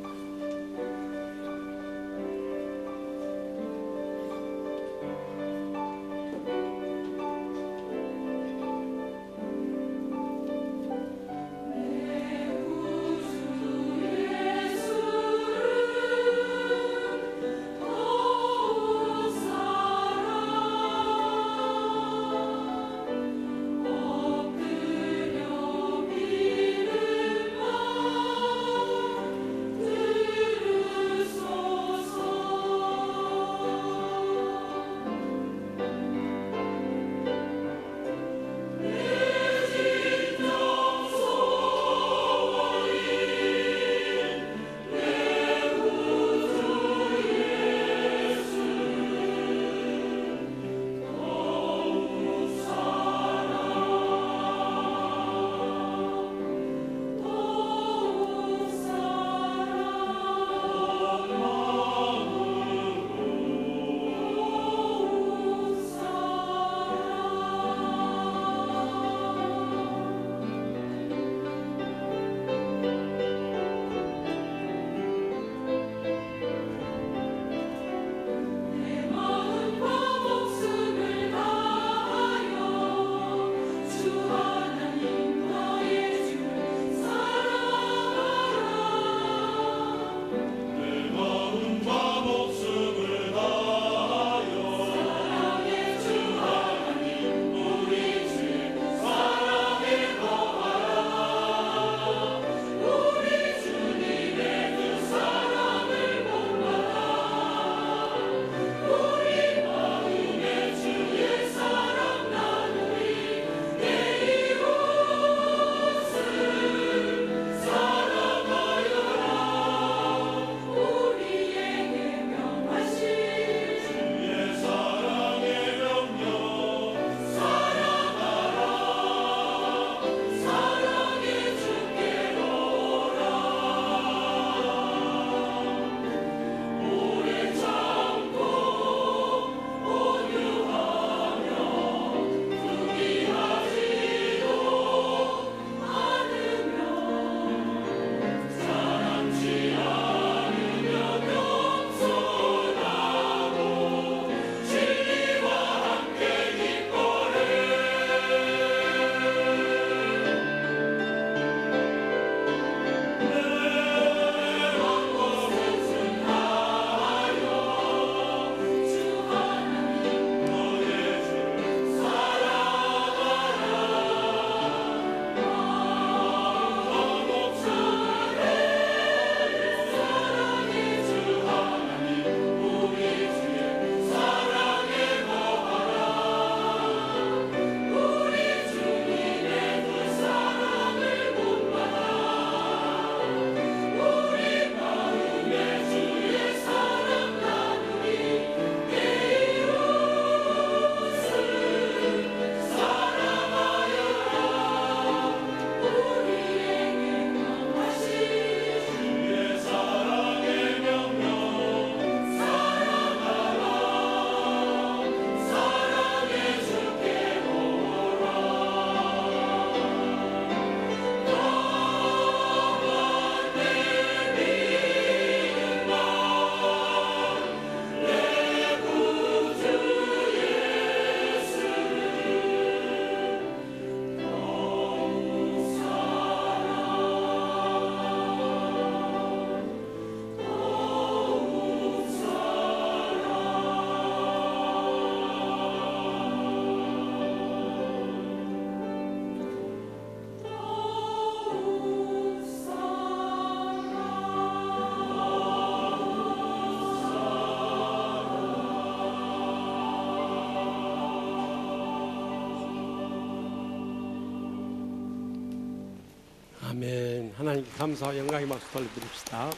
하나님께 감사와 영광의 박수 돌려드립시다.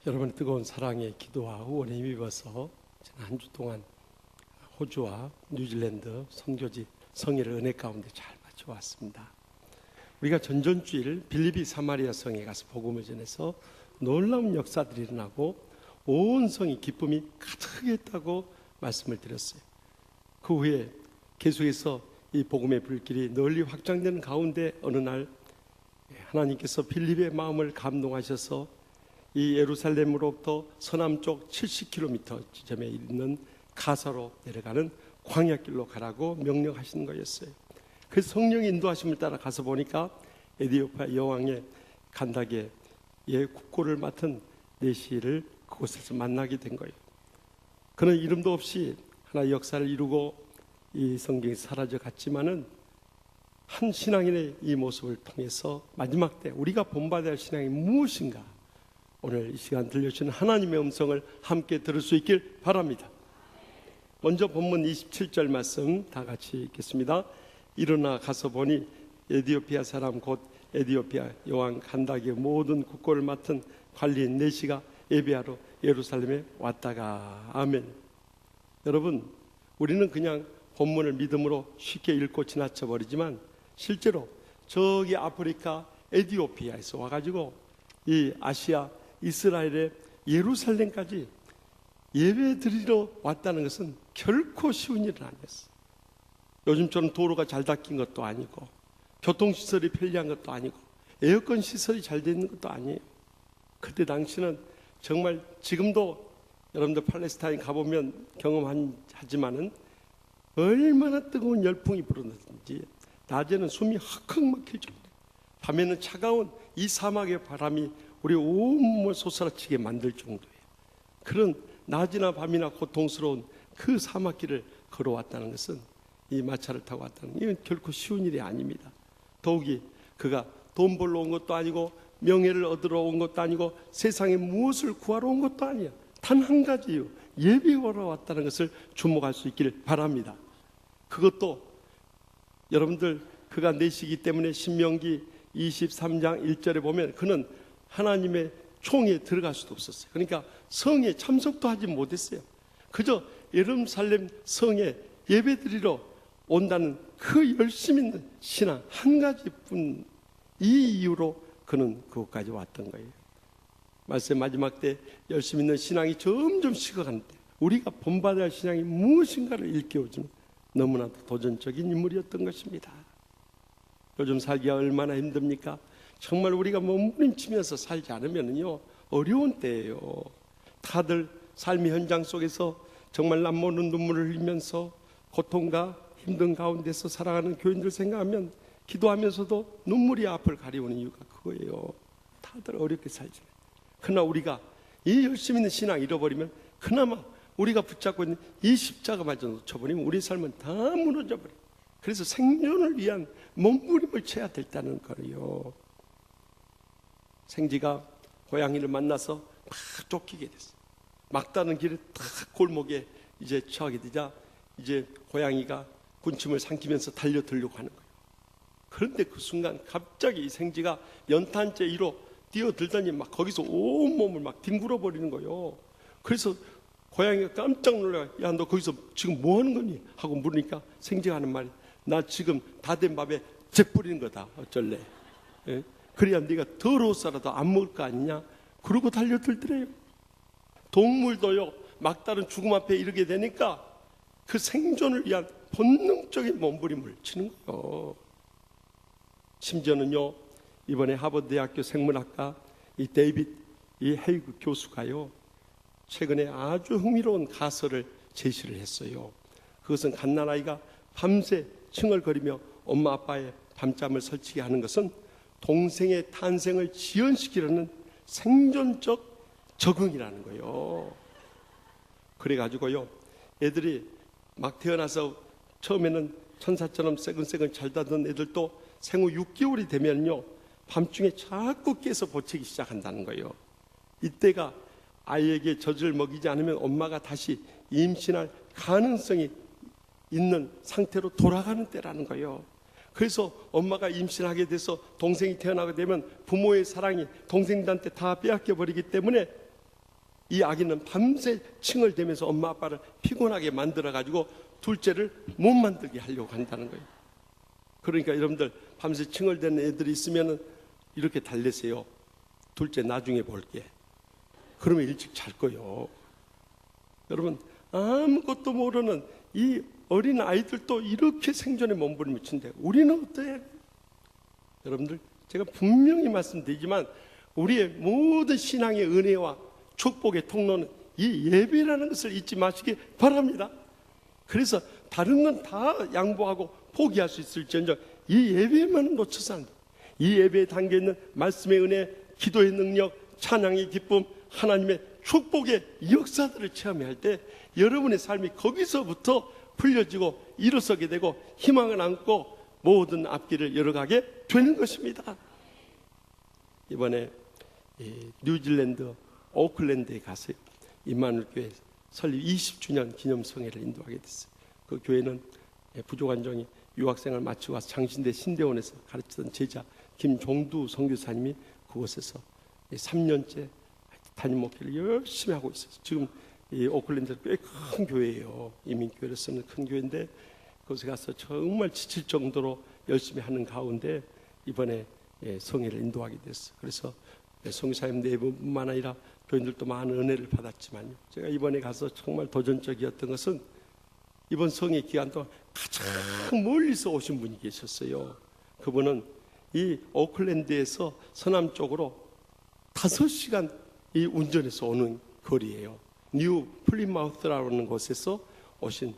여러분의 뜨거운 사랑에 기도와 후원에 힘입어서 지난 한 주 동안 호주와 뉴질랜드 선교지 성회를 은혜 가운데 잘 마쳐왔습니다. 우리가 전전주일 빌립비 사마리아 성에 가서 복음을 전해서 놀라운 역사들이 일어나고 온 성이 기쁨이 가득했다고 말씀을 드렸어요. 그 후에 계속해서 이 복음의 불길이 널리 확장되는 가운데 어느 날 하나님께서 빌립의 마음을 감동하셔서 이 예루살렘으로부터 서남쪽 70km 지점에 있는 가사로 내려가는 광야길로 가라고 명령하신 거였어요. 그래서 성령의 인도하심을 따라 가서 보니까 에디오피아 여왕의 간다게 예 국고를 맡은 내시를 그곳에서 만나게 된 거예요. 그는 이름도 없이 하나의 역사를 이루고 이 성경이 사라져 갔지만은 한 신앙인의 이 모습을 통해서 마지막 때 우리가 본받아야 할 신앙이 무엇인가, 오늘 이 시간 들려주시는 하나님의 음성을 함께 들을 수 있길 바랍니다. 먼저 본문 27절 말씀 다 같이 읽겠습니다. 일어나 가서 보니 에디오피아 사람 곧 에디오피아 여왕 간다기의 모든 국고를 맡은 관리인 내시가 예배하러 예루살렘에 왔다가. 아멘. 여러분, 우리는 그냥 본문을 믿음으로 쉽게 읽고 지나쳐 버리지만 실제로 저기 아프리카 에디오피아에서 와가지고 이 아시아 이스라엘의 예루살렘까지 예배 드리러 왔다는 것은 결코 쉬운 일은 아니었어요. 요즘처럼 도로가 잘 닦인 것도 아니고 교통시설이 편리한 것도 아니고 에어컨 시설이 잘 돼 있는 것도 아니에요. 그때 당시는 정말, 지금도 여러분들 팔레스타인 가보면 경험하지만은 얼마나 뜨거운 열풍이 불었는지 낮에는 숨이 헉헉 막힐 정도, 밤에는 차가운 이 사막의 바람이 우리 온몸을 솟아치게 만들 정도예요. 그런 낮이나 밤이나 고통스러운 그 사막길을 걸어왔다는 것은, 이 마차를 타고 왔다는 것은 이건 결코 쉬운 일이 아닙니다. 더욱이 그가 돈 벌러 온 것도 아니고 명예를 얻으러 온 것도 아니고 세상에 무엇을 구하러 온 것도 아니야. 단 한 가지 이유, 예배하러 왔다는 것을 주목할 수 있기를 바랍니다. 그것도 여러분들 그가 내시기 때문에 신명기 23장 1절에 보면 그는 하나님의 총에 들어갈 수도 없었어요. 그러니까 성에 참석도 하지 못했어요. 그저 예루살렘 성에 예배드리러 온다는 그 열심 있는 신앙 한 가지뿐, 이 이유로 그는 그곳까지 왔던 거예요. 말씀 마지막 때 열심 있는 신앙이 점점 식어가는데 우리가 본받아야 할 신앙이 무엇인가를 일깨워주는 너무나도 도전적인 인물이었던 것입니다. 요즘 살기가 얼마나 힘듭니까? 정말 우리가 몸부림치면서 살지 않으면요 어려운 때예요. 다들 삶의 현장 속에서 정말 남모르는 눈물을 흘리면서 고통과 힘든 가운데서 살아가는 교인들 생각하면 기도하면서도 눈물이 앞을 가려우는 이유가 그거예요. 다들 어렵게 살지. 그러나 우리가 이 열심 있는 신앙 잃어버리면 그나마 우리가 붙잡고 있는 이 십자가마저 놓쳐버리면 우리 삶은 다 무너져버려요. 그래서 생존을 위한 몸부림을 쳐야 된다는 거예요. 생지가 고양이를 만나서 막 쫓기게 됐어요. 막다른 길에 딱 골목에 이제 처하게 되자 이제 고양이가 군침을 삼키면서 달려들려고 하는 거예요. 그런데 그 순간 갑자기 이 생지가 연탄재 위로 뛰어들더니 막 거기서 온몸을 막 뒹굴어 버리는 거예요. 그래서 고양이가 깜짝 놀라, 야 너 거기서 지금 뭐 하는 거니? 하고 물으니까 생지가 하는 말이, 나 지금 다 된 밥에 재 뿌리는 거다. 어쩔래? 예? 그래야 네가 더러워서라도 안 먹을 거 아니냐? 그러고 달려들더래요. 동물도요 막다른 죽음 앞에 이르게 되니까 그 생존을 위한 본능적인 몸부림을 치는 거예요. 심지어는요 이번에 하버드대학교 생물학과 이 데이빗 이 헤이그 교수가요 최근에 아주 흥미로운 가설을 제시를 했어요. 그것은 갓난아이가 밤새 칭얼거리며 엄마 아빠의 밤잠을 설치게 하는 것은 동생의 탄생을 지연시키려는 생존적 적응이라는 거예요. 그래가지고요 애들이 막 태어나서 처음에는 천사처럼 새근새근 잘 자던 애들도 생후 6개월이 되면요 밤중에 자꾸 깨서 보채기 시작한다는 거예요. 이때가 아이에게 젖을 먹이지 않으면 엄마가 다시 임신할 가능성이 있는 상태로 돌아가는 때라는 거예요. 그래서 엄마가 임신하게 돼서 동생이 태어나게 되면 부모의 사랑이 동생들한테 다 빼앗겨 버리기 때문에 이 아기는 밤새 칭얼대면서 엄마 아빠를 피곤하게 만들어 가지고 둘째를 못 만들게 하려고 한다는 거예요. 그러니까 여러분들 밤새 칭얼대는 애들이 있으면 이렇게 달래세요. 둘째 나중에 볼게. 그러면 일찍 잘 거요. 여러분, 아무것도 모르는 이 어린 아이들도 이렇게 생존에 몸부림친데 우리는 어때요? 여러분들, 제가 분명히 말씀드리지만 우리의 모든 신앙의 은혜와 축복의 통로는 이 예배라는 것을 잊지 마시기 바랍니다. 그래서 다른 건 다 양보하고 포기할 수 있을지언정 이 예배만 놓쳐서 안 돼. 이 예배에 담겨있는 말씀의 은혜, 기도의 능력, 찬양의 기쁨, 하나님의 축복의 역사들을 체험할 때 여러분의 삶이 거기서부터 풀려지고 일어서게 되고 희망을 안고 모든 앞길을 열어가게 되는 것입니다. 이번에 뉴질랜드 오클랜드에 가서 임마누엘 교회 설립 20주년 기념성회를 인도하게 됐어요. 그 교회는 부족한 종이 유학생을 마치고 와서 장신대 신대원에서 가르치던 제자 김종두 선교사님이 그곳에서 3년째 담임 목회를 열심히 하고 있어요. 지금 이 오클랜드 꽤 큰 교회예요. 이민교회로서는 큰 교회인데 그곳에 가서 정말 지칠 정도로 열심히 하는 가운데 이번에 성회를 인도하게 됐어요. 그래서 성교사님 네 분뿐만 아니라 교인들도 많은 은혜를 받았지만요. 제가 이번에 가서 정말 도전적이었던 것은 이번 성회 기간 동안 가장 멀리서 오신 분이 계셨어요. 그분은 이 오클랜드에서 서남 쪽으로 5시간 이 운전해서 오는 거리예요. 뉴 플리마우스라는 곳에서 오신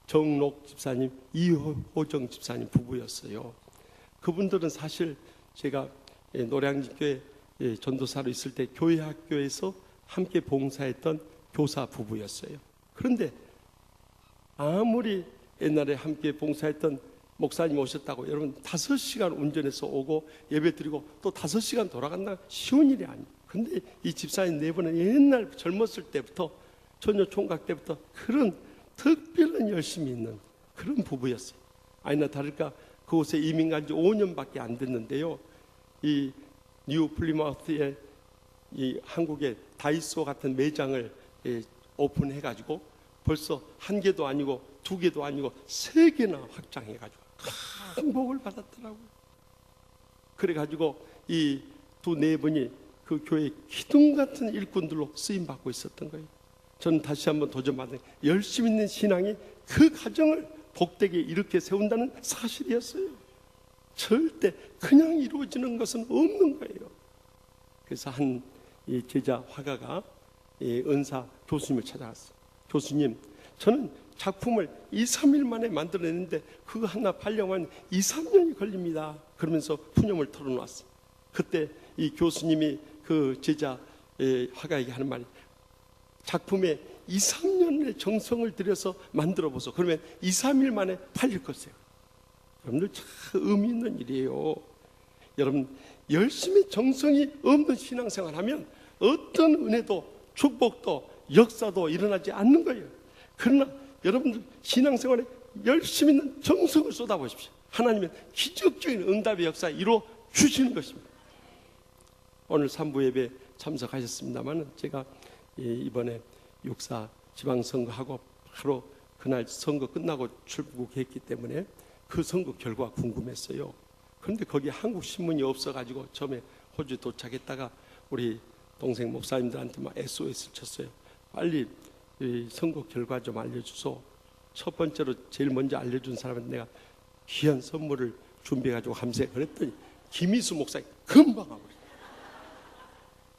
정록 집사님, 이호정 집사님 부부였어요. 그분들은 사실 제가 노량진교회 전도사로 있을 때 교회 학교에서 함께 봉사했던 교사 부부였어요. 그런데 아무리 옛날에 함께 봉사했던 목사님 오셨다고 여러분 5시간 운전해서 오고 예배 드리고 또 5시간 돌아간다 쉬운 일이 아니에요. 근데 이 집사님 네 분은 옛날 젊었을 때부터 처녀 총각 때부터 그런 특별한 열심이 있는 그런 부부였어요. 아니나 다를까 그곳에 이민 간 지 5년밖에 안 됐는데요. 이 뉴 플리마우스에 이 한국의 다이소 같은 매장을 오픈해가지고 벌써 1개도 아니고 2개도 아니고 3개나 확장해가지고 큰 복을 받았더라고요. 그래가지고 이 두 네 분이 그 교회 기둥 같은 일꾼들로 쓰임 받고 있었던 거예요. 저는 다시 한번 도전받은 열심 있는 신앙이 그 가정을 복되게 이렇게 세운다는 사실이었어요. 절대 그냥 이루어지는 것은 없는 거예요. 그래서 한 제자 화가가 은사 교수님을 찾아갔어요. 교수님, 저는 작품을 2, 3일 만에 만들어냈는데 그거 하나 발령하면 2, 3년이 걸립니다. 그러면서 푸념을 털어놨어요. 그때 이 교수님이 그 제자 화가에게 하는 말이 작품에 2, 3년의 정성을 들여서 만들어보소. 그러면 2, 3일 만에 팔릴 것이에요. 여러분들 참 의미 있는 일이에요. 여러분 열심히 정성이 없는 신앙생활 하면 어떤 은혜도 축복도 역사도 일어나지 않는 거예요. 그러나 여러분들 신앙생활에 열심히 있는 정성을 쏟아보십시오. 하나님은 기적적인 응답의 역사 이루어 주시는 것입니다. 오늘 3부 예배 참석하셨습니다만 제가 이번에 육사 지방선거하고 바로 그날 선거 끝나고 출국했기 때문에 그 선거 결과가 궁금했어요. 그런데 거기 한국 신문이 없어가지고 처음에 호주 도착했다가 우리 동생 목사님들한테 막 SOS를 쳤어요. 빨리 이 선거 결과 좀 알려주소. 첫 번째로 제일 먼저 알려준 사람한테 내가 귀한 선물을 준비해가지고 감사해. 그랬더니 김희수 목사님 금방 와버렸어요.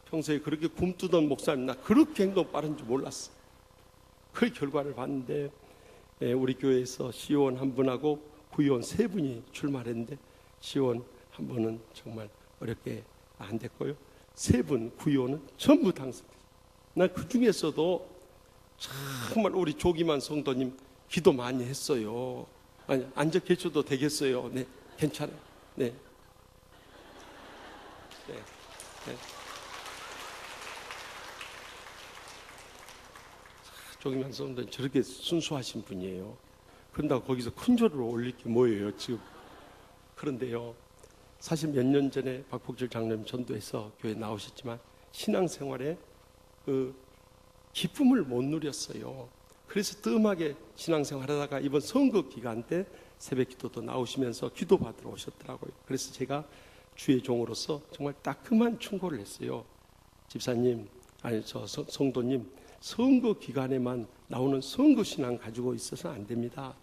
평소에 그렇게 굼뜨던 목사님 나 그렇게 행동 빠른 줄 몰랐어. 그 결과를 봤는데 우리 교회에서 시의원 한 분하고 구의원 3분이 출마했는데 시의원 한 분은 정말 어렵게 안 됐고요. 3분 구의원은 전부 당선됐어요. 난 그 중에서도 정말 우리 조기만 성도님 기도 많이 했어요. 아니 앉아 계셔도 되겠어요. 네, 괜찮아요. 네. 네. 네. 조기만 성도님 저렇게 순수하신 분이에요. 그런다고 거기서 큰 절을 올릴 게 뭐예요 지금. 그런데요, 사실 몇 년 전에 박복철 장로님 전도해서 교회 나오셨지만 신앙생활에 그 기쁨을 못 누렸어요. 그래서 뜸하게 신앙생활 하다가 이번 선거 기간 때 새벽 기도도 나오시면서 기도 받으러 오셨더라고요. 그래서 제가 주의 종으로서 정말 따끔한 충고를 했어요. 집사님, 아니 저 성도님, 선거 기간에만 나오는 선거 신앙 가지고 있어서는 안 됩니다.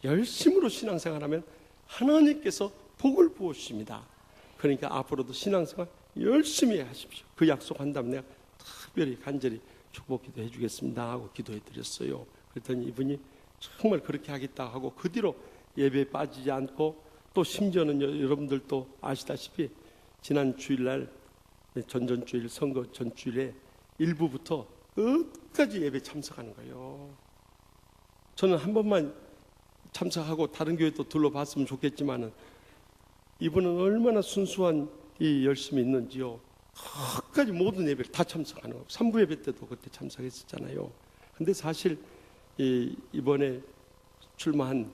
열심으로 신앙생활하면 하나님께서 복을 부어주십니다. 그러니까 앞으로도 신앙생활 열심히 하십시오. 그 약속한다면 내가 특별히 간절히 축복 기도해 주겠습니다 하고 기도해 드렸어요. 그랬더니 이분이 정말 그렇게 하겠다 하고 그 뒤로 예배에 빠지지 않고, 또 심지어는 여러분들도 아시다시피 지난 주일날, 전전주일 선거 전주일에 일부부터 끝까지 예배 참석하는 거예요. 저는 한 번만 참석하고 다른 교회도 둘러봤으면 좋겠지만은 이분은 얼마나 순수한 이 열심이 있는지요. 끝까지 모든 예배를 다 참석하는 거예요. 3부 예배 때도 그때 참석했었잖아요. 근데 사실 이번에 출마한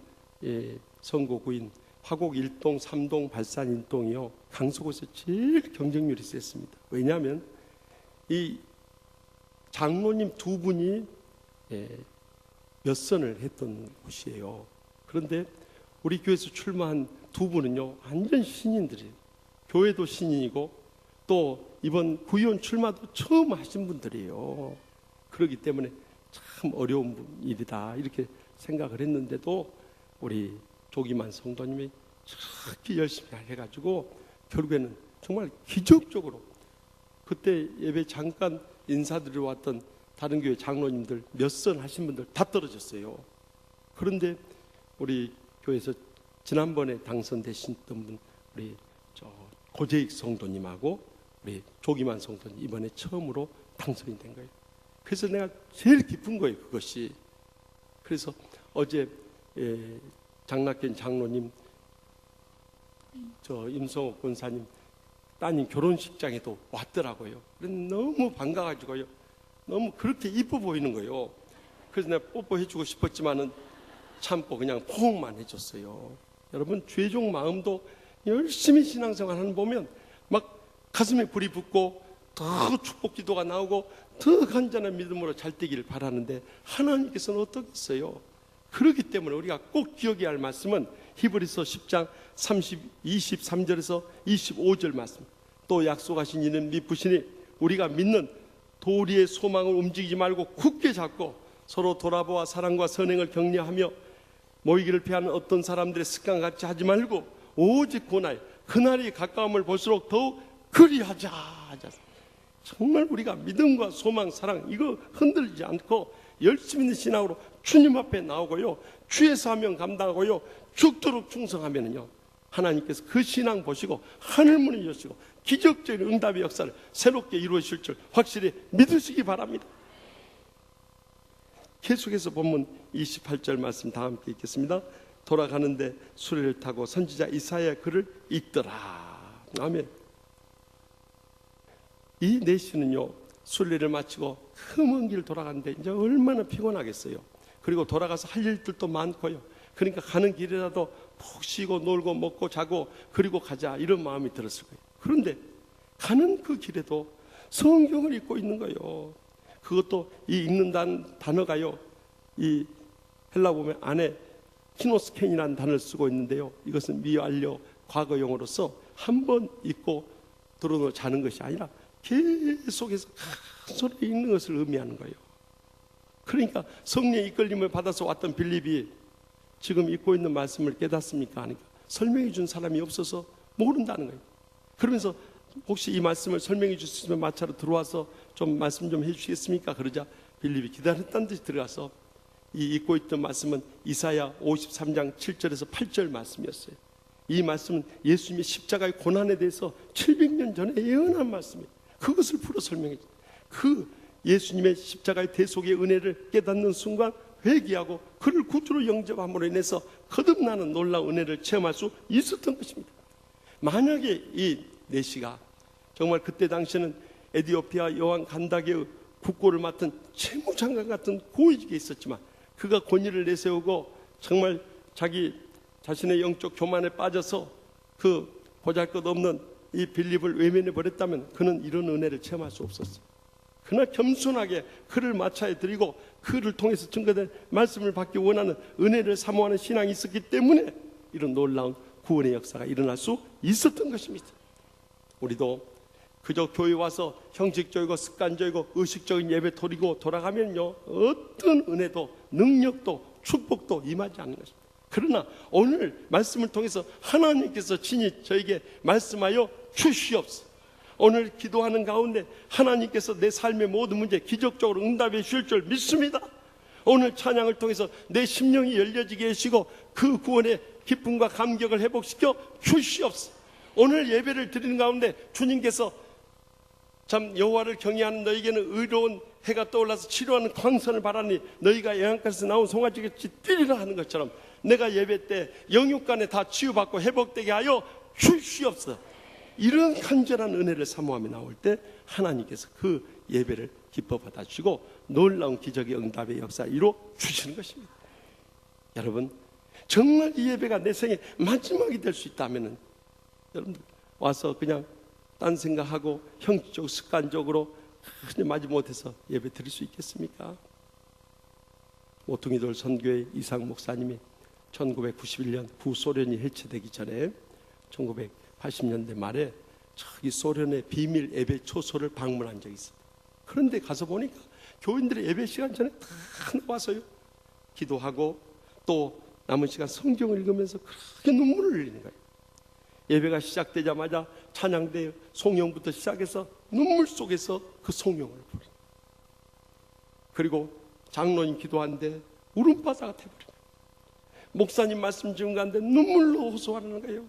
선거구인 화곡 1동, 3동, 발산 1동이요, 강서구에서 제일 경쟁률이 셌습니다. 왜냐하면 이 장로님 두 분이 몇 선을 했던 곳이에요. 그런데 우리 교회에서 출마한 두 분은요, 완전 신인들이에요. 교회도 신인이고 또 이번 구의원 출마도 처음 하신 분들이에요. 그렇기 때문에 참 어려운 일이다 이렇게 생각을 했는데도 우리 조기만 성도님이 그렇게 열심히 해가지고 결국에는 정말 기적적으로 그때 예배 잠깐 인사드리러 왔던 다른 교회 장로님들 몇 선 하신 분들 다 떨어졌어요. 그런데 우리 교회에서 지난번에 당선되셨던 분, 우리 고재익 성도님하고 우리 조기만 성도님 이번에 처음으로 당선이 된 거예요. 그래서 내가 제일 기쁜 거예요, 그것이. 그래서 어제 장락현 장로님, 임성옥 권사님 따님 결혼식장에도 왔더라고요. 너무 반가워가지고요, 너무 그렇게 이뻐 보이는 거예요. 그래서 내가 뽀뽀해주고 싶었지만은 참고 그냥 포옹만 해줬어요. 여러분, 죄종 마음도 열심히 신앙생활하는 보면 막 가슴에 불이 붙고 더 축복 기도가 나오고 더 간절한 믿음으로 잘 되기를 바라는데 하나님께서는 어떻겠어요? 그렇기 때문에 우리가 꼭 기억해야 할 말씀은 히브리서 10장 23절에서 25절 말씀. 또 약속하신 이는 미쁘시니 우리가 믿는 도리의 소망을 움직이지 말고 굳게 잡고 서로 돌아보아 사랑과 선행을 격려하며 모이기를 피하는 어떤 사람들의 습관같이 하지 말고 오직 고나이 그날이 가까움을 볼수록 더욱 그리하자. 정말 우리가 믿음과 소망, 사랑 이거 흔들리지 않고 열심히 있는 신앙으로 주님 앞에 나오고요, 주의 사명 감당하고요, 죽도록 충성하면은요, 하나님께서 그 신앙 보시고 하늘문을 여시고 기적적인 응답의 역사를 새롭게 이루어질 줄 확실히 믿으시기 바랍니다. 계속해서 본문 28절 말씀 다 함께 읽겠습니다. 돌아가는데 수레를 타고 선지자 이사야의 글을 읽더라. 아멘. 이 내시는요, 순례를 마치고 그 먼 길 돌아가는데 이제 얼마나 피곤하겠어요. 그리고 돌아가서 할 일들도 많고요. 그러니까 가는 길이라도 푹 쉬고 놀고 먹고 자고 그리고 가자 이런 마음이 들었을 거예요. 그런데 가는 그 길에도 성경을 읽고 있는 거예요. 그것도 이 읽는다는 단어가요, 이 헬라 보면 안에 키노스켄이라는 단어를 쓰고 있는데요, 이것은 미완료 과거용어로서 한 번 읽고 들어놓고 자는 것이 아니라 계속해서 큰 소리 읽는 것을 의미하는 거예요. 그러니까 성령의 이끌림을 받아서 왔던 빌립이 지금 읽고 있는 말씀을 깨닫습니까? 하니까 설명해 준 사람이 없어서 모른다는 거예요. 그러면서 혹시 이 말씀을 설명해 주시면 마차로 들어와서 좀 말씀 좀 해주시겠습니까? 그러자 빌립이 기다렸다는 듯이 들어가서 이 읽고 있던 말씀은 이사야 53장 7절에서 8절 말씀이었어요. 이 말씀은 예수님의 십자가의 고난에 대해서 700년 전에 예언한 말씀이에요. 그것을 풀어 설명해 줘요. 그 예수님의 십자가의 대속의 은혜를 깨닫는 순간 회개하고 그를 구주로 영접함으로 인해서 거듭나는 놀라운 은혜를 체험할 수 있었던 것입니다. 만약에 이 내시가 정말 그때 당시에는 에디오피아 여왕 간다게의 국고를 맡은 채무장관 같은 고위직에 있었지만 그가 권위를 내세우고 정말 자기 자신의 영적 교만에 빠져서 그 보잘것없는 이 빌립을 외면해 버렸다면 그는 이런 은혜를 체험할 수 없었어요. 그러나 겸손하게 그를 마차에 드리고 그를 통해서 증거된 말씀을 받기 원하는 은혜를 사모하는 신앙이 있었기 때문에 이런 놀라운 구원의 역사가 일어날 수 있었던 것입니다. 우리도 그저 교회 와서 형식적이고 습관적이고 의식적인 예배 드리고 돌아가면요, 어떤 은혜도 능력도 축복도 임하지 않는 것입니다. 그러나 오늘 말씀을 통해서 하나님께서 친히 저에게 말씀하여 주시옵소서. 오늘 기도하는 가운데 하나님께서 내 삶의 모든 문제 기적적으로 응답해 주실 줄 믿습니다. 오늘 찬양을 통해서 내 심령이 열려지게 하시고 그 구원의 기쁨과 감격을 회복시켜 주시옵소서. 오늘 예배를 드리는 가운데 주님께서 참 여호와를 경외하는 너에게는 의로운 해가 떠올라서 치료하는 광선을 바라니 너희가 영양가에서 나온 송아지같이 뛰리라 하는 것처럼 내가 예배 때 영육간에 다 치유받고 회복되게 하여 주시옵소서. 이런 간절한 은혜를 사모하며 나올 때 하나님께서 그 예배를 기뻐 받아주시고 놀라운 기적의 응답의 역사 이루어 주시는 것입니다. 여러분, 정말 이 예배가 내 생의 마지막이 될 수 있다면 여러분들 와서 그냥 딴 생각하고 형식적 습관적으로 그냥 마지못해서 예배 드릴 수 있겠습니까? 모퉁이돌 선교회 이상 목사님이 1991년 구소련이 해체되기 전에 1980년대 말에 저기 소련의 비밀 예배 초소를 방문한 적이 있어요. 그런데 가서 보니까 교인들의 예배 시간 전에 다 나와서요 기도하고 또 남은 시간 성경을 읽으면서 그렇게 눈물을 흘리는 거예요. 예배가 시작되자마자 찬양대 송영부터 시작해서 눈물 속에서 그 송영을 부르는, 그리고 장로님 기도하는데 울음바다가 돼버려요. 목사님 말씀 지은 가운데 눈물로 호소하는 거예요.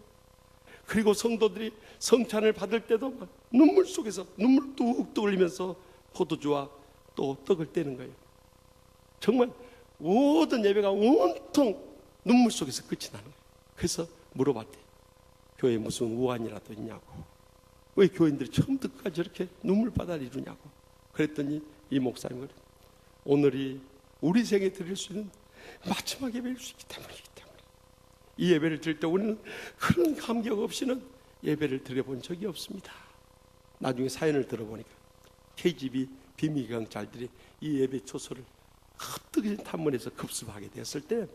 그리고 성도들이 성찬을 받을 때도 막 눈물 속에서 눈물 뚝뚝 흘리면서 포도주와 또 떡을 떼는 거예요. 정말 모든 예배가 온통 눈물 속에서 끝이 나는 거예요. 그래서 물어봤대요. 교회에 무슨 우환이라도 있냐고, 왜 교인들이 처음부터 끝까지 이렇게 눈물바다를 이루냐고. 그랬더니 이 목사님 그래요. 오늘이 우리 생에 드릴 수 있는 마지막 예배일 수 있기 때문이기 때문에 이 예배를 드릴 때 우리는 그런 감격 없이는 예배를 드려본 적이 없습니다. 나중에 사연을 들어보니까 KGB 비밀경찰들이 이 예배 초소를 헛되게 탐문해서 급습하게 됐을 때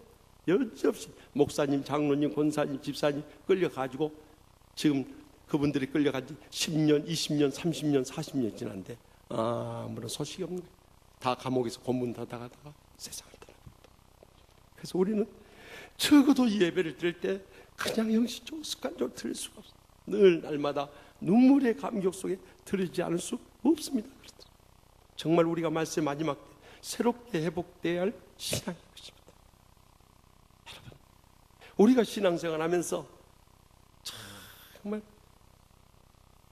여지없이 목사님, 장로님, 권사님, 집사님 끌려가지고 지금 그분들이 끌려간 지 10년, 20년, 30년, 40년 지났는데 아무런 소식이 없는 거예요. 다 감옥에서 고문 닫아가다가 세상을 떠나버렸다. 그래서 우리는 적어도 이 예배를 드릴 때 그냥 형식적으로 습관적으로 드릴 수가 없어요. 늘 날마다 눈물의 감격 속에 드리지 않을 수 없습니다. 정말 우리가 말씀의 마지막 때 새롭게 회복되어야 할 신앙인 것입니다. 여러분, 우리가 신앙생활 하면서 정말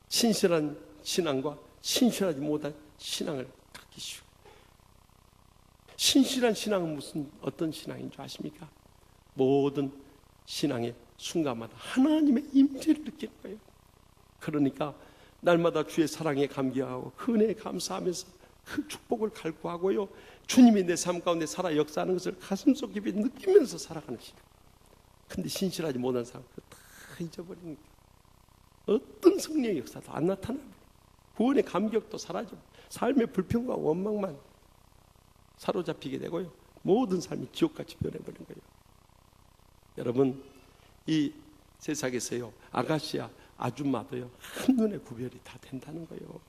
신실한 신앙과 신실하지 못한 신앙을 갖기 쉬워요. 신실한 신앙은 어떤 신앙인 줄 아십니까? 모든 신앙의 순간마다 하나님의 임재를 느끼는 거예요. 그러니까 날마다 주의 사랑에 감격하고 그 은혜에 감사하면서 그 축복을 갈구하고요, 주님이 내 삶 가운데 살아 역사하는 것을 가슴속 깊이 느끼면서 살아가는 신앙. 근데 신실하지 못한 사람은 다 잊어버리니까 어떤 성령의 역사도 안 나타나요. 구원의 감격도 사라져, 삶의 불평과 원망만 사로잡히게 되고요, 모든 삶이 지옥같이 변해버린 거예요. 여러분, 이 세상에서요 아가씨야 아줌마도요 한눈에 구별이 다 된다는 거예요.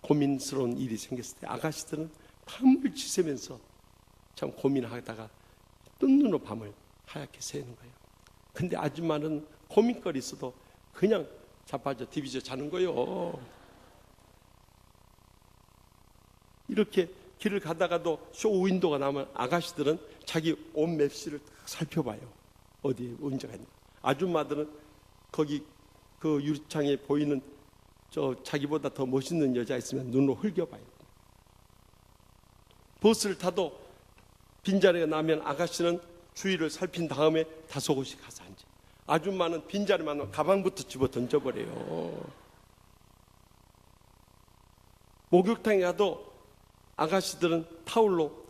고민스러운 일이 생겼을 때 아가씨들은 밤을 지새면서 참 고민하다가 뜬 눈으로 밤을 하얗게 새는 거예요. 근데 아줌마는 고민거리 있어도 그냥 자빠져 디비져 자는 거예요. 이렇게 길을 가다가도 쇼윈도가 나면 아가씨들은 자기 옷 맵시를 살펴봐요. 어디에 문제가 있나. 아줌마들은 거기 그 유리창에 보이는 저 자기보다 더 멋있는 여자 있으면 눈으로 흘겨봐요. 버스를 타도 빈자리가 나면 아가씨는 주위를 살핀 다음에 다소곳이 가서 앉아. 아줌마는 빈자리만 나면 가방부터 집어 던져버려요. 목욕탕에 가도 아가씨들은 타올로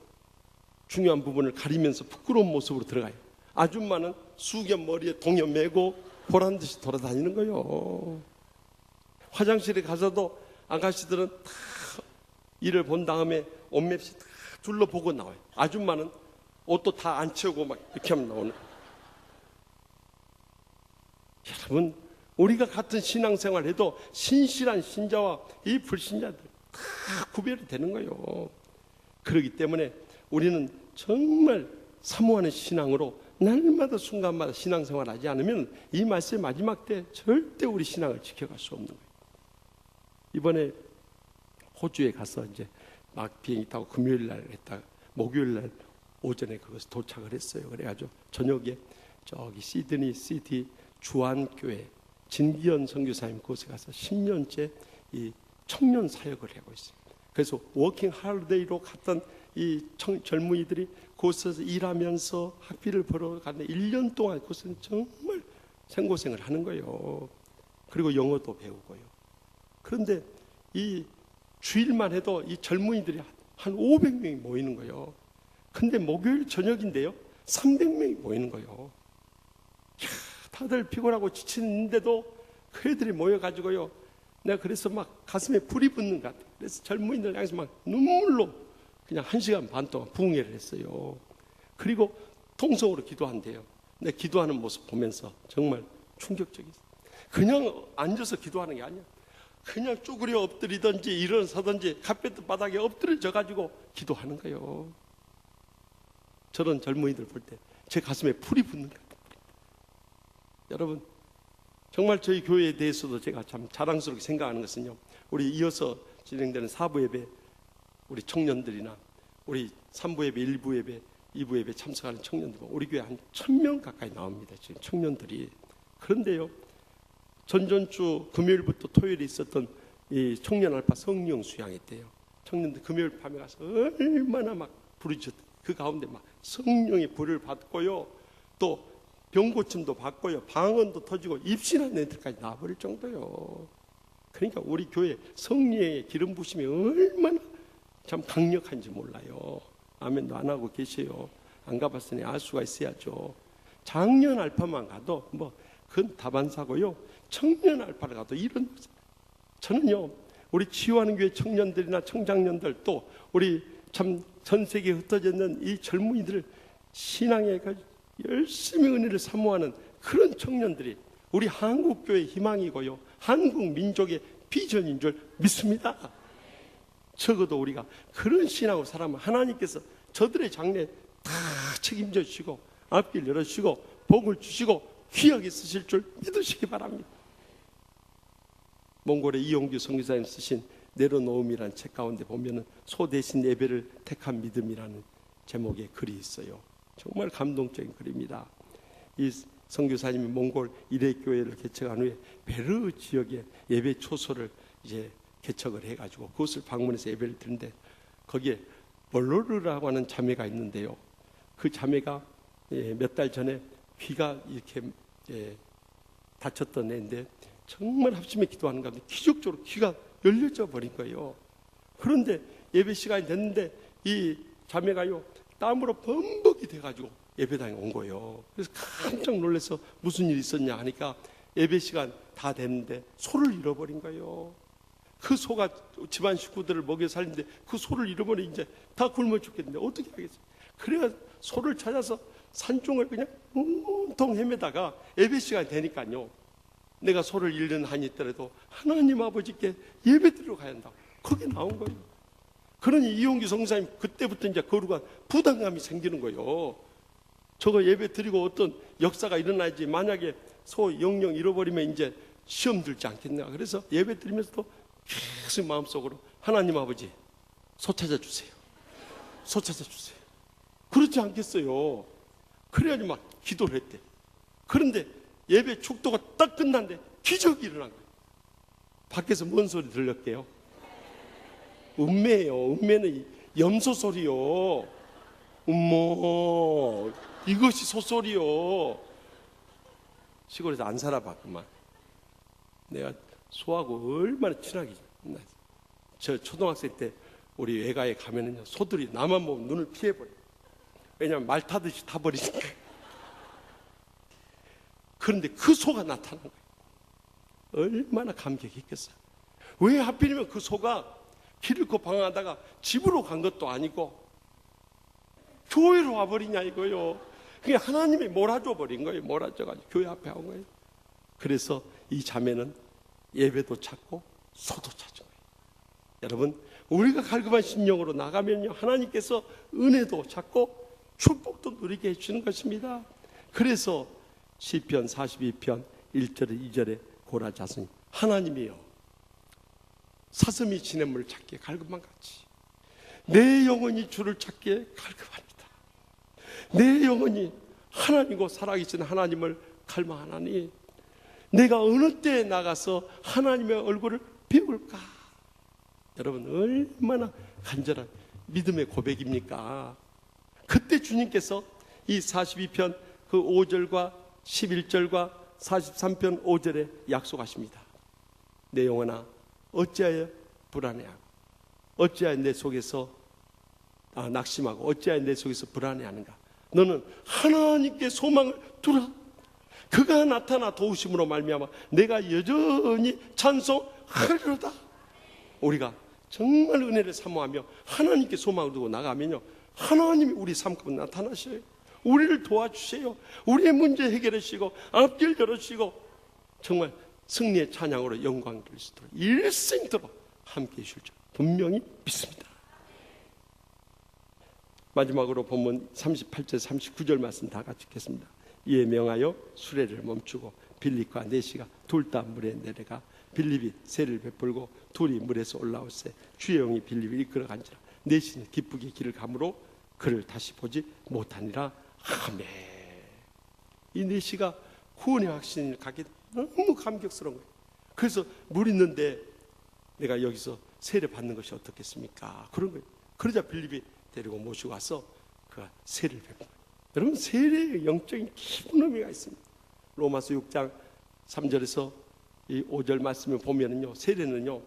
중요한 부분을 가리면서 부끄러운 모습으로 들어가요. 아줌마는 수염 머리에 동여 매고 보란 듯이 돌아다니는 거요. 화장실에 가서도 아가씨들은 다 일을 본 다음에 옷맵시 다 둘러보고 나와요. 아줌마는 옷도 다 안 채우고 막 이렇게 하면 나오는. 여러분, 우리가 같은 신앙생활 해도 신실한 신자와 이 불신자들 다 구별이 되는 거예요. 그렇기 때문에 우리는 정말 사모하는 신앙으로 날마다 순간마다 신앙생활 하지 않으면 이 말씀의 마지막 때 절대 우리 신앙을 지켜갈 수 없는 거예요. 이번에 호주에 가서 이제 막 비행기 타고 금요일 날 했다가 목요일 날 오전에 그것을 도착을 했어요. 그래가지고 저녁에 저기 시드니 시티 주안교회 진기현 선교사님 곳에 가서 10년째 이 청년 사역을 하고 있어요. 그래서 워킹 할리데이로 갔던 이 젊은이들이 그곳에서 일하면서 학비를 벌어 가는 1년 동안 그곳은 정말 생고생을 하는 거예요. 그리고 영어도 배우고요. 그런데 이 주일만 해도 이 젊은이들이 한 500명이 모이는 거예요. 근데 목요일 저녁인데요, 300명이 모이는 거예요. 다들 피곤하고 지치는데도 그 애들이 모여가지고요, 내가 그래서 막 가슴에 불이 붙는 것 같아요. 그래서 젊은이들 향해서 막 눈물로 그냥 1시간 반 동안 부흥회를 했어요. 그리고 통성으로 기도한대요. 내가 기도하는 모습 보면서 정말 충격적이었어요. 그냥 앉아서 기도하는 게 아니야. 그냥 쭈그려 엎드리든지 일어서든지 카페트 바닥에 엎드려져 가지고 기도하는 거예요. 저런 젊은이들 볼 때 제 가슴에 불이 붙는 거예요. 여러분, 정말 저희 교회에 대해서도 제가 참 자랑스럽게 생각하는 것은요, 우리 이어서 진행되는 4부 예배 우리 청년들이나 우리 3부 예배, 1부 예배, 2부 예배 참석하는 청년들, 우리 교회 한 1000명 가까이 나옵니다. 지금 청년들이. 그런데요, 전전주 금요일부터 토요일에 있었던 이 청년 알파 성령 수양회 때요, 청년들 금요일 밤에 가서 얼마나 막 부르짖었어요. 그 가운데 막 성령의 불을 받고요, 또 병고침도 받고요, 방언도 터지고 입신한 애들까지 나와버릴 정도요. 그러니까 우리 교회 성령의 기름 부심이 얼마나 참 강력한지 몰라요. 아멘도 안 하고 계세요. 안 가봤으니 알 수가 있어야죠. 작년 알파만 가도 뭐 그건 다반사고요, 청년 알파를 가도 이런. 저는요, 우리 치유하는 교회 청년들이나 청장년들, 또 우리 참 전 세계에 흩어져 있는 이 젊은이들을 신앙에 열심히 은혜를 사모하는 그런 청년들이 우리 한국 교회의 희망이고요, 한국 민족의 비전인 줄 믿습니다. 적어도 우리가 그런 신앙으로 살아면 하나님께서 저들의 장래 다 책임져 주시고 앞길 열어주시고 복을 주시고 귀하게 쓰실 줄 믿으시기 바랍니다. 몽골의 이용규 선교사님 쓰신 내려놓음이라는 책 가운데 보면은 소 대신 예배를 택한 믿음이라는 제목의 글이 있어요. 정말 감동적인 글입니다. 이 선교사님이 몽골 일회교회를 개척한 후에 베르 지역에 예배 초소를 이제 개척을 해가지고 그것을 방문해서 예배를 드는데, 거기에 벌로르라고 하는 자매가 있는데요, 그 자매가 몇 달 전에 귀가 이렇게 다쳤던 애인데 정말 합심해 기도하는 가운데 기적적으로 귀가 열려져 버린 거예요. 그런데 예배 시간이 됐는데 이 자매가요, 땀으로 범벅이 돼가지고 예배당에 온 거예요. 그래서 깜짝 놀라서 무슨 일이 있었냐 하니까 예배 시간 다 됐는데 소를 잃어버린 거예요. 그 소가 집안 식구들을 먹여 살리는데 그 소를 잃어버리니 이제 다 굶어 죽겠는데 어떻게 하겠어요. 그래야 소를 찾아서 산중을 그냥 온통 헤매다가 예배 시간이 되니까요, 내가 소를 잃는 한이 있더라도 하나님 아버지께 예배 드리러 가야 한다고 거기에 나온 거예요. 그러니 이용규 성사님 그때부터 이제 거룩한 부담감이 생기는 거예요. 저거 예배 드리고 어떤 역사가 일어나야지, 만약에 소 영영 잃어버리면 이제 시험 들지 않겠나. 그래서 예배 드리면서도 계속 마음속으로 하나님 아버지 소 찾아주세요, 소 찾아주세요. 그렇지 않겠어요. 그래야지 막 기도를 했대. 그런데 예배 축도가 딱 끝났는데 기적이 일어난 거예요. 밖에서 뭔 소리 들렸게요? 음매예요. 음매는 염소 소리요. 음모, 이것이 소소리요. 시골에서 안 살아봤구만. 내가 소하고 얼마나 친하게. 저 초등학생 때 우리 외가에 가면은요, 소들이 나만 보면 눈을 피해버려요. 왜냐면 말 타듯이 타버리니까. 그런데 그 소가 나타난 거예요. 얼마나 감격했겠어요. 왜 하필이면 그 소가 길을 걷고 방황하다가 집으로 간 것도 아니고 교회로 와버리냐 이거요. 그게 하나님이 몰아줘 버린 거예요. 몰아줘가지고 교회 앞에 온 거예요. 그래서 이 자매는 예배도 찾고 소도 찾은 거예요. 여러분, 우리가 갈급한 심령으로 나가면요, 하나님께서 은혜도 찾고 축복도 누리게 해주는 것입니다. 그래서 시편 42편 1절에 2절에 고라 자손이 하나님이요, 사슴이 지냇물을 찾기에 갈급한 같이 내 영혼이 주를 찾기에 갈급합니다. 내 영혼이 하나님이고 살아계신 하나님을 갈망하나니 내가 어느 때에 나가서 하나님의 얼굴을 배울까? 여러분, 얼마나 간절한 믿음의 고백입니까? 그때 주님께서 이 42편 그 5절과 11절과 43편 5절에 약속하십니다. 내 영혼아, 어찌하여 불안해하고 어찌하여 내 속에서 낙심하고 어찌하여 내 속에서 불안해하는가? 너는 하나님께 소망을 두라. 그가 나타나 도우심으로 말미암아 내가 여전히 찬송하리로다. 우리가 정말 은혜를 사모하며 하나님께 소망을 두고 나가면요, 하나님이 우리 삶 가운데 나타나셔요. 우리를 도와주세요. 우리의 문제 해결하시고 앞길 열어주시고 정말 승리의 찬양으로 영광 돌릴 수 있도록 일생토록 함께해 주실 줄 분명히 믿습니다. 마지막으로 본문 38절 39절 말씀 다 같이 읽겠습니다. 이에 명하여 수레를 멈추고 빌립과 네시가 둘 다 물에 내려가 빌립이 새를 베풀고 둘이 물에서 올라올세 주의 영이 빌립을 이끌어 간지라 네시는 기쁘게 길을 가므로 그를 다시 보지 못하니라. 아멘. 이 네시가 구원의 확신을 갖게 너무 감격스러운 거예요. 그래서 물 있는데 내가 여기서 세례 받는 것이 어떻겠습니까? 그런 거예요. 그러자 빌립이 데리고 모시고 와서 그 세례를 베푼 거예요. 여러분, 세례의 영적인 깊은 의미가 있습니다. 로마서 6장 3절에서 이 5절 말씀을 보면은요, 세례는요,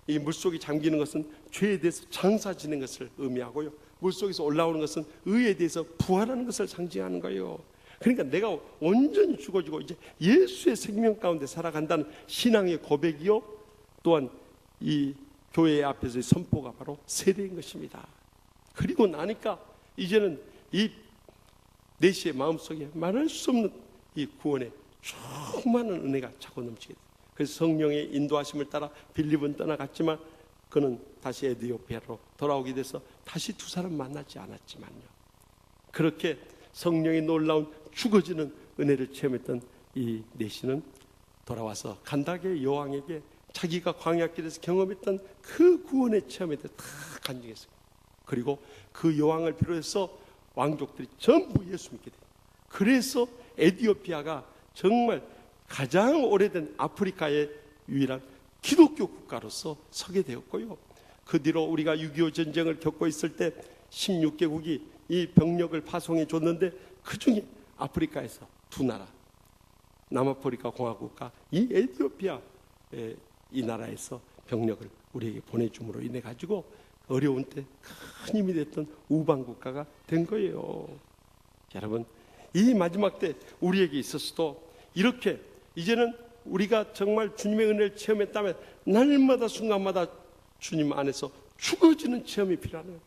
이 물속에 잠기는 것은 죄에 대해서 장사 지는 것을 의미하고요, 물속에서 올라오는 것은 의에 대해서 부활하는 것을 상징하는 거예요. 그러니까 내가 온전히 죽어지고 이제 예수의 생명 가운데 살아간다는 신앙의 고백이요, 또한 이 교회 앞에서의 선포가 바로 세례인 것입니다. 그리고 나니까 이제는 이 네시의 마음속에 말할 수 없는 이 구원의 충만한 은혜가 차고 넘치게 돼요. 그래서 성령의 인도하심을 따라 빌립은 떠나갔지만 그는 다시 에디오피아로 돌아오게 돼서 다시 두 사람 만나지 않았지만요, 그렇게 성령의 놀라운 죽어지는 은혜를 체험했던 이 네시는 돌아와서 간다게 여왕에게 자기가 광야길에서 경험했던 그 구원의 체험에 대해 다 간증했어요. 그리고 그 여왕을 비롯해서 왕족들이 전부 예수 믿게 돼요. 그래서 에디오피아가 정말 가장 오래된 아프리카의 유일한 기독교 국가로서 서게 되었고요, 그 뒤로 우리가 6.25 전쟁을 겪고 있을 때 16개국이 이 병력을 파송해 줬는데 그 중에 아프리카에서 두 나라, 남아프리카 공화국과 이 에티오피아, 이 나라에서 병력을 우리에게 보내줌으로 인해 가지고 어려운 때 큰 힘이 됐던 우방 국가가 된 거예요. 여러분, 이 마지막 때 우리에게 있어서도 이렇게 이제는 우리가 정말 주님의 은혜를 체험했다면 날마다 순간마다 주님 안에서 죽어지는 체험이 필요하네요.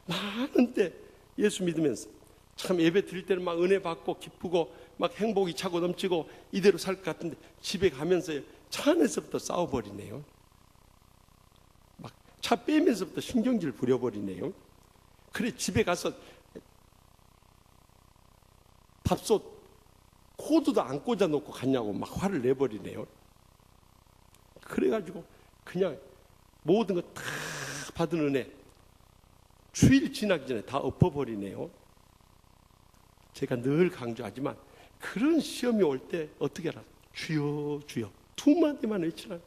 많은 때 예수 믿으면서 참 예배 드릴 때는 막 은혜 받고 기쁘고 막 행복이 차고 넘치고 이대로 살 것 같은데 집에 가면서 차 안에서부터 싸워버리네요. 막 차 빼면서부터 신경질 부려버리네요. 그래 집에 가서 밥솥 코드도 안 꽂아놓고 갔냐고 막 화를 내버리네요. 그래가지고 그냥 모든 거 다 받은 은혜 주일 지나기 전에 다 엎어버리네요. 제가 늘 강조하지만 그런 시험이 올 때 어떻게 하라? 주여 주여 두 마디만 외치라.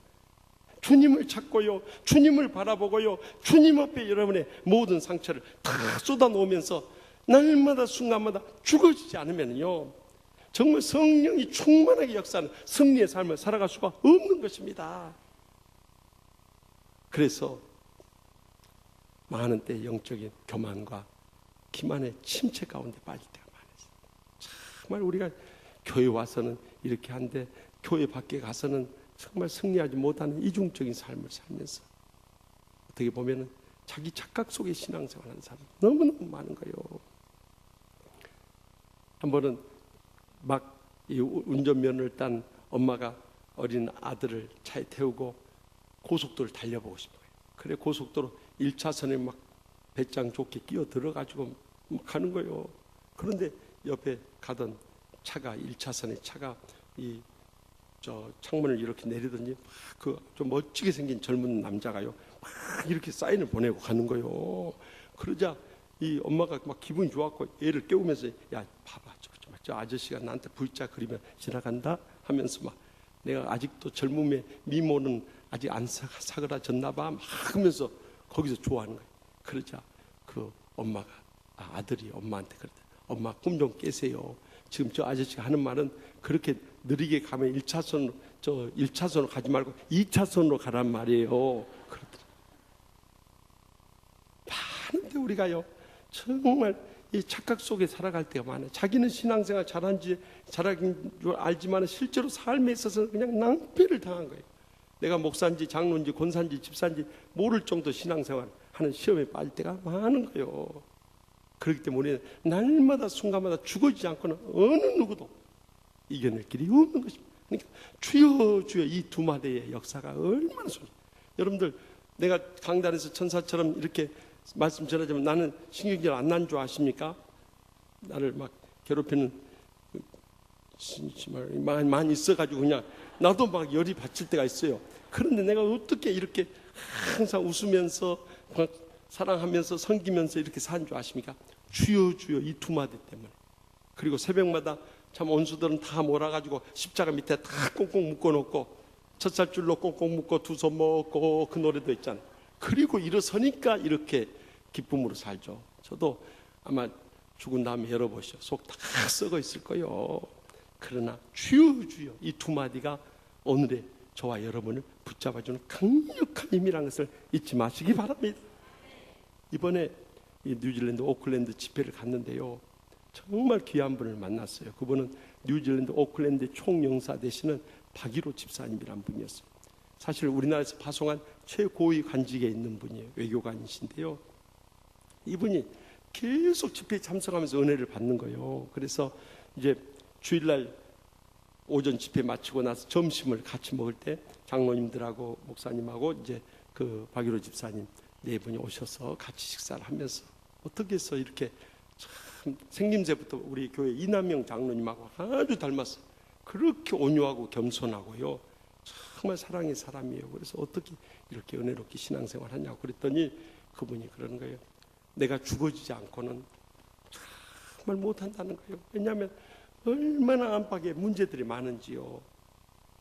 주님을 찾고요, 주님을 바라보고요, 주님 앞에 여러분의 모든 상처를 다 쏟아놓으면서 날마다 순간마다 죽어지지 않으면요, 정말 성령이 충만하게 역사하는 승리의 삶을 살아갈 수가 없는 것입니다. 그래서 많은 때 영적인 교만과 기만의 침체 가운데 빠질 때가 많았어요. 정말 우리가 교회 와서는 이렇게 한데 교회 밖에 가서는 정말 승리하지 못하는 이중적인 삶을 살면서 어떻게 보면은 자기 착각 속에 신앙생활하는 사람 너무너무 많은 거예요. 한 번은 막 이 운전면허를 딴 엄마가 어린 아들을 차에 태우고 고속도로를 달려보고 싶어요. 그래 고속도로 1차선에 막 배짱 좋게 끼어 들어가지고 막 가는 거예요. 그런데 옆에 가던 차가 1차선의 차가 이 저 창문을 이렇게 내리더니 그 좀 멋지게 생긴 젊은 남자가요 막 이렇게 사인을 보내고 가는 거예요. 그러자 이 엄마가 막 기분이 좋았고 애를 깨우면서 야 봐봐 저 아저씨가 나한테 V자 그리면 지나간다 하면서 막 내가 아직도 젊음의 미모는 아직 안 사그라졌나 봐 막 하면서 거기서 좋아하는 거예요. 그러자 그 엄마가 아들이 엄마한테 그랬대. 엄마 꿈 좀 깨세요. 지금 저 아저씨가 하는 말은 그렇게 느리게 가면 1차선으로 가지 말고 2차선으로 가란 말이에요. 그러더라. 많은데 우리가요 정말 이 착각 속에 살아갈 때가 많아요. 자기는 신앙생활 잘하는 줄 알지만 실제로 삶에 있어서는 그냥 낭패를 당한 거예요. 내가 목사인지 장로인지 권사인지 집사인지 모를 정도 신앙생활 하는 시험에 빠질 때가 많은 거예요. 그렇기 때문에 우리는 날마다 순간마다 죽어지지 않고는 어느 누구도 이겨낼 길이 없는 것입니다. 그러니까 주여 주여 이 두 마디의 역사가 얼마나 소리. 여러분들 내가 강단에서 천사처럼 이렇게 말씀 전하자면 나는 신경질 안 난 줄 아십니까? 나를 막 괴롭히는 많이 있어가지고 그냥 나도 막 열이 받칠 때가 있어요. 그런데 내가 어떻게 이렇게 항상 웃으면서 사랑하면서 섬기면서 이렇게 사는 줄 아십니까? 주여 주여 이 두 마디 때문에. 그리고 새벽마다 참 원수들은 다 몰아가지고 십자가 밑에 다 꽁꽁 묶어놓고 젖살줄로 꽁꽁 묶고 두 손 먹고 그 노래도 있잖아요. 그리고 일어서니까 이렇게 기쁨으로 살죠. 저도 아마 죽은 다음에 열어보시오. 속 다 썩어 있을 거예요. 그러나 주여 주여 이 두 마디가 오늘의 저와 여러분을 붙잡아주는 강력한 힘이라는 것을 잊지 마시기 바랍니다. 이번에 이 뉴질랜드 오클랜드 집회를 갔는데요. 정말 귀한 분을 만났어요. 그분은 뉴질랜드 오클랜드 총영사 되시는 박일호 집사님이란 분이었어요. 사실 우리나라에서 파송한 최고위 관직에 있는 분이에요. 외교관이신데요. 이분이 계속 집회에 참석하면서 은혜를 받는 거예요. 그래서 이제 주일날 오전 집회 마치고 나서 점심을 같이 먹을 때 장로님들하고 목사님하고 이제 그 박일호 집사님 네 분이 오셔서 같이 식사를 하면서 어떻게 해서 이렇게 참 생김새부터 우리 교회 이남영 장로님하고 아주 닮았어요. 그렇게 온유하고 겸손하고요. 정말 사랑의 사람이에요. 그래서 어떻게 이렇게 은혜롭게 신앙생활 하냐고 그랬더니 그분이 그러는 거예요. 내가 죽어지지 않고는 정말 못한다는 거예요. 왜냐하면 얼마나 안팎에 문제들이 많은지요.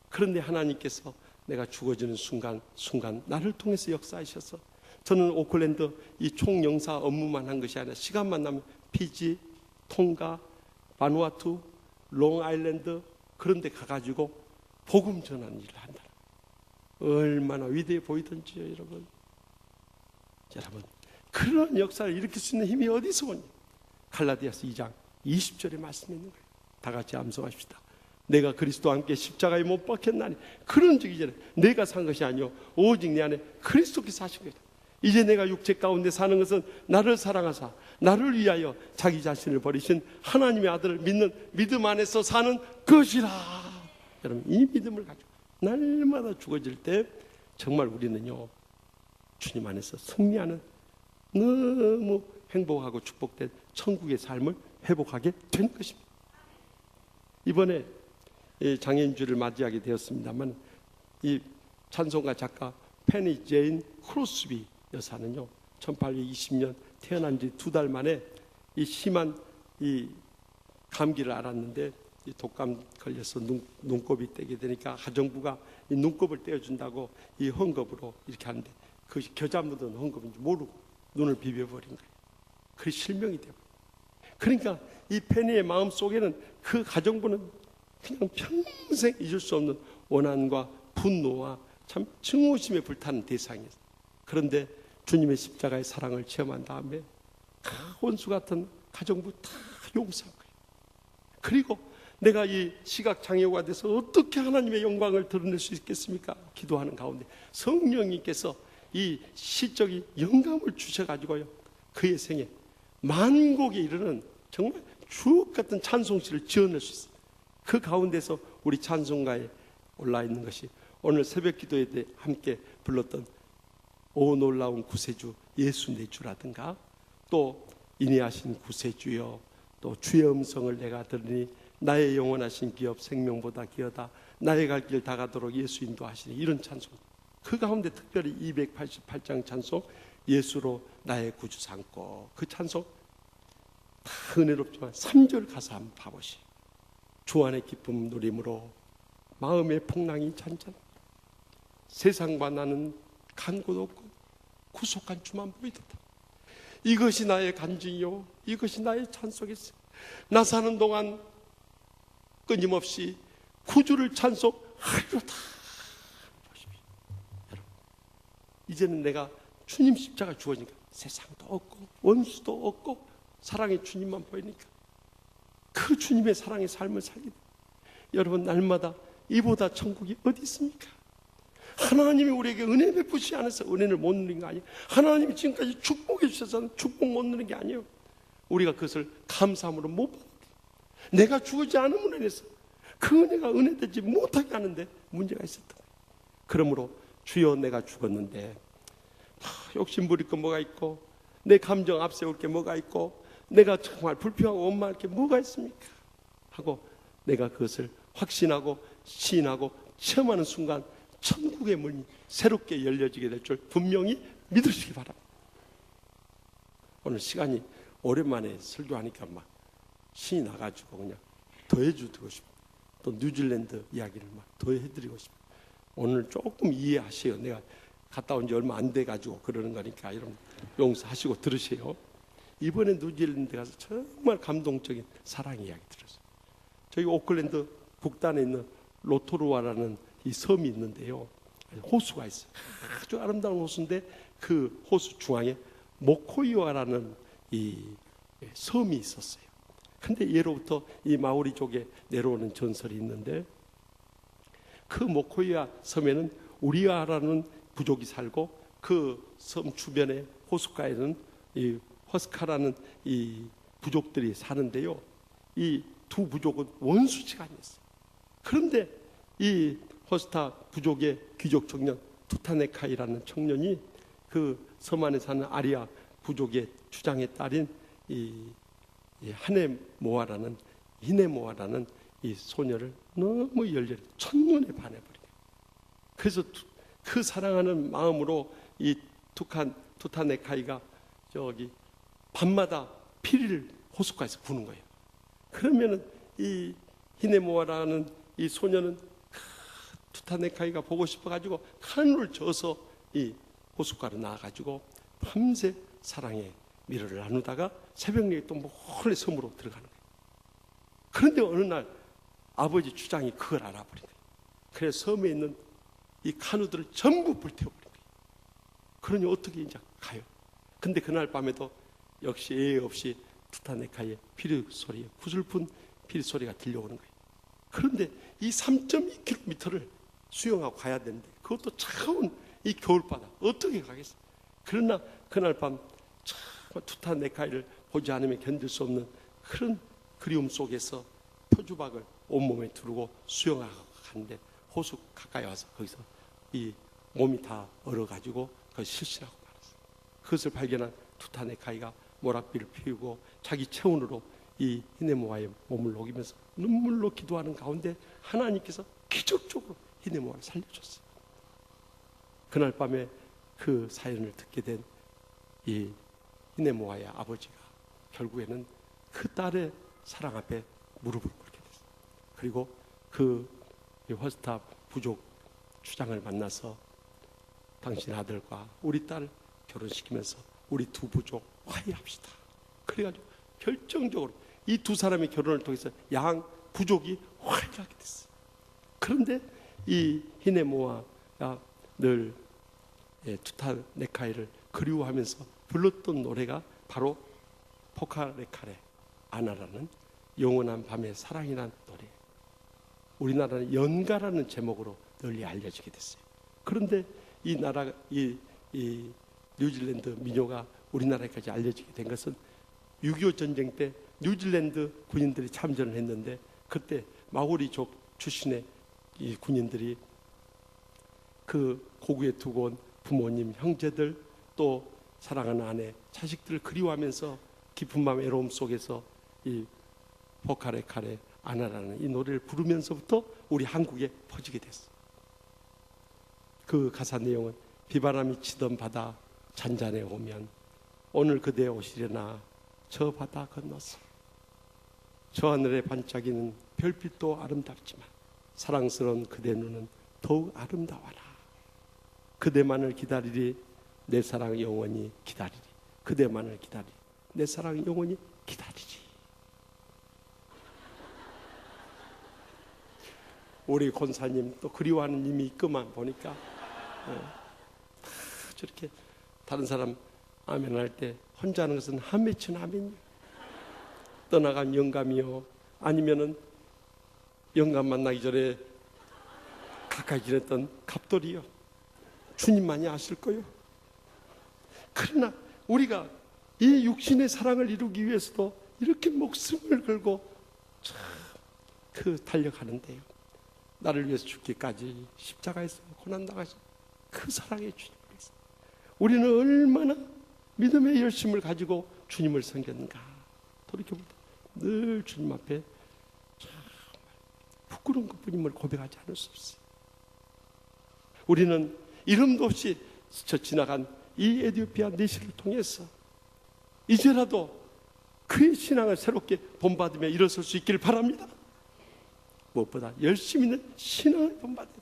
그런데 하나님께서 내가 죽어지는 순간 나를 통해서 역사하셔서 저는 오클랜드 이 총영사 업무만 한 것이 아니라 시간만 나면 피지, 톤가, 바누아투, 롱아일랜드 그런 데 가가지고 복음 전하는 일을 한다. 얼마나 위대해 보이던지요, 여러분. 여러분, 그런 역사를 일으킬 수 있는 힘이 어디서 오냐? 갈라디아서 2장 20절에 말씀이 있는 거예요. 다 같이 암송합시다. 내가 그리스도와 함께 십자가에 못 박혔나니 그런 적이 전에 내가 산 것이 아니요 오직 내 안에 그리스도께서 하신 거다. 이제 내가 육체 가운데 사는 것은 나를 사랑하사 나를 위하여 자기 자신을 버리신 하나님의 아들을 믿는 믿음 안에서 사는 것이라. 여러분, 이 믿음을 가지고 날마다 죽어질 때 정말 우리는요 주님 안에서 승리하는 너무 행복하고 축복된 천국의 삶을 회복하게 되는 것입니다. 이번에 장애인주를 맞이하게 되었습니다만 이 찬송가 작가 페니 제인 크로스비 여사는요 1820년 태어난 지 2달 만에 이 심한 이 감기를 앓았는데 이 독감 걸려서 눈곱이 떼게 되니까 가정부가 이 눈곱을 떼어준다고 이 헝겊으로 이렇게 하는데 그것이 겨자 묻은 헝겊인지 모르고 눈을 비벼버린 거예요. 그게 실명이 되고. 그러니까 이 페니의 마음 속에는 그 가정부는 그냥 평생 잊을 수 없는 원한과 분노와 참 증오심에 불타는 대상이었어요. 그런데 주님의 십자가의 사랑을 체험한 다음에 원수 같은 가정부 다 용서한 거예요. 그리고 내가 이 시각장애우가 돼서 어떻게 하나님의 영광을 드러낼 수 있겠습니까? 기도하는 가운데 성령님께서 이 시적인 영감을 주셔가지고요, 그의 생에 만곡에 이르는 정말 주옥 같은 찬송시를 지어낼 수 있어요. 그 가운데서 우리 찬송가에 올라 있는 것이 오늘 새벽 기도에 대해 함께 불렀던 오 놀라운 구세주 예수 내 주라든가, 또 인내하신 구세주여, 또 주의 음성을 내가 들으니 나의 영원하신 기업 생명보다 기어다, 나의 갈 길 다가도록 예수 인도하시니, 이런 찬송. 그 가운데 특별히 288장 찬송 예수로 나의 구주 삼고, 그 찬송 다 은혜롭지만 3절 가서 한번 봐보시오. 주 안의 기쁨 누림으로 마음의 풍랑이 잔잔, 세상과 나는 간 곳 없고 구속한 주만 보이도다. 이것이 나의 간증이요, 이것이 나의 찬송이세. 나 사는 동안 끊임없이 구주를 찬송하리로다. 여러분, 이제는 내가 주님 십자가 주어지니까 세상도 없고 원수도 없고 사랑의 주님만 보이니까 그 주님의 사랑의 삶을 살게 돼. 여러분, 날마다 이보다 천국이 어디 있습니까? 하나님이 우리에게 은혜 베푸시지 않아서 은혜를 못 누린 거 아니에요. 하나님이 지금까지 축복해 주셔서 축복 못 누린 게 아니에요. 우리가 그것을 감사함으로 못 받는 거예요. 내가 주어지지 않음으로 인해서 그 은혜가 은혜되지 못하게 하는데 문제가 있었던 거예요. 그러므로 주여, 내가 죽었는데 욕심 부릴 거 뭐가 있고, 내 감정 앞세울 게 뭐가 있고, 내가 정말 불평하고 원망할 게 뭐가 있습니까? 하고 내가 그것을 확신하고 시인하고 체험하는 순간 천국의 문이 새롭게 열려지게 될 줄 분명히 믿으시기 바랍니다. 오늘 시간이 오랜만에 설교하니까 막 신이 나가지고 그냥 더 해주고 싶어요. 또 뉴질랜드 이야기를 막 더 해드리고 싶어요. 오늘 조금 이해하세요. 내가 갔다 온 지 얼마 안 돼가지고 그러는 거니까 여러분 용서하시고 들으세요. 이번에 뉴질랜드 가서 정말 감동적인 사랑 이야기 들었어요. 저희 오클랜드 북단에 있는 로토루아라는 이 섬이 있는데요, 호수가 있어요. 아주 아름다운 호수인데 그 호수 중앙에 모코이와라는 이 섬이 있었어요. 근데 예로부터 이 마오리족에 내려오는 전설이 있는데, 그 모코이와 섬에는 우리아라는 부족이 살고, 그 섬 주변에 호숫가에는 이 허스카라는 이 부족들이 사는데요, 이 두 부족은 원수지간이었어요. 그런데 이 허스타 부족의 귀족 청년 투타네카이라는 청년이 그 섬 안에 사는 아리아 부족의 주장의 딸인 이 하네모아라는 히네모아라는 이 소녀를 너무 열렬히 첫눈에 반해버려요. 그래서 그 사랑하는 마음으로 이 투타네카이가 저기 밤마다 피리를 호숫가에서 부는 거예요. 그러면은 이 히네모아라는 이 소녀는 투타네카이가 보고 싶어가지고 하늘을 져서 이 호숫가로 나와가지고 밤새 사랑의 미로를 나누다가 새벽녘에 또 몰래 섬으로 들어가는 거예요. 그런데 어느 날 아버지 주장이 그걸 알아버린 거예요. 그래서 섬에 있는 이 카누들을 전부 불태워버린 거예요. 그러니 어떻게 이제 가요. 근데 그날 밤에도 역시 예의 없이 투타네카이의 피리 소리, 구슬픈 피리 소리가 들려오는 거예요. 그런데 이 3.2km를 수영하고 가야 되는데 그것도 차가운 이 겨울바다 어떻게 가겠어요. 그러나 그날 밤 투타네카이를 보지 않으면 견딜 수 없는 그런 그리움 속에서 표주박을 온몸에 두르고 수영하고 가는데 호수 가까이 와서 거기서 이 몸이 다 얼어가지고 그걸 실신하고 말았어요. 그것을 발견한 투타네카이가 모락비를 피우고 자기 체온으로 이 히네모아의 몸을 녹이면서 눈물로 기도하는 가운데 하나님께서 기적적으로 히네모아를 살려줬어요. 그날 밤에 그 사연을 듣게 된 이 히네모아의 아버지가 결국에는 그 딸의 사랑 앞에 무릎을 꿇게 됐어요. 그리고 그 허스타 부족 주장을 만나서 당신 아들과 우리 딸 결혼시키면서 우리 두 부족 화해합시다. 그래가지고 결정적으로 이 두 사람의 결혼을 통해서 양 부족이 화해하게 됐어요. 그런데 이 히네모아가 늘 투타네카이를 그리워하면서 불렀던 노래가 바로 포카레카레 아나라는 영원한 밤의 사랑이라는 노래, 우리나라는 연가라는 제목으로 널리 알려지게 됐어요. 그런데 이 나라, 이 뉴질랜드 민요가 우리나라까지 알려지게 된 것은 6.25 전쟁 때 뉴질랜드 군인들이 참전을 했는데, 그때 마오리족 출신의 이 군인들이 그 고국에 두고 온 부모님, 형제들, 또 사랑하는 아내, 자식들을 그리워하면서 깊은 마음 외로움 속에서 이 포카레 카레 아나라는 이 노래를 부르면서부터 우리 한국에 퍼지게 됐어. 그 가사 내용은 비바람이 치던 바다 잔잔해 오면 오늘 그대 오시려나 저 바다 건너서, 저 하늘에 반짝이는 별빛도 아름답지만 사랑스러운 그대 눈은 더욱 아름다워라. 그대만을 기다리리 내 사랑 영원히 기다리리. 그대만을 기다리리 내 사랑 영원히 기다리리. 우리 권사님 또 그리워하는 님이 있구만 보니까 저렇게 다른 사람 아멘 할 때 혼자 하는 것은 한맺힌 아멘이요. 떠나간 영감이요, 아니면은 영감 만나기 전에 가까이 지냈던 갑돌이요. 주님만이 아실 거요. 그러나 우리가 이 육신의 사랑을 이루기 위해서도 이렇게 목숨을 걸고 참 그 달려가는데요. 나를 위해서 죽기까지 십자가에서 고난당하신 그 사랑의 주님을 위해서 우리는 얼마나 믿음의 열심을 가지고 주님을 섬겼는가. 돌이켜보다 늘 주님 앞에 정말 부끄러운 것뿐임을 고백하지 않을 수 없어요. 우리는 이름도 없이 스쳐 지나간 이 에티오피아 내시를 통해서 이제라도 그의 신앙을 새롭게 본받으며 일어설 수 있기를 바랍니다. 무엇보다 열심히 있는 신앙을 본받아야 돼.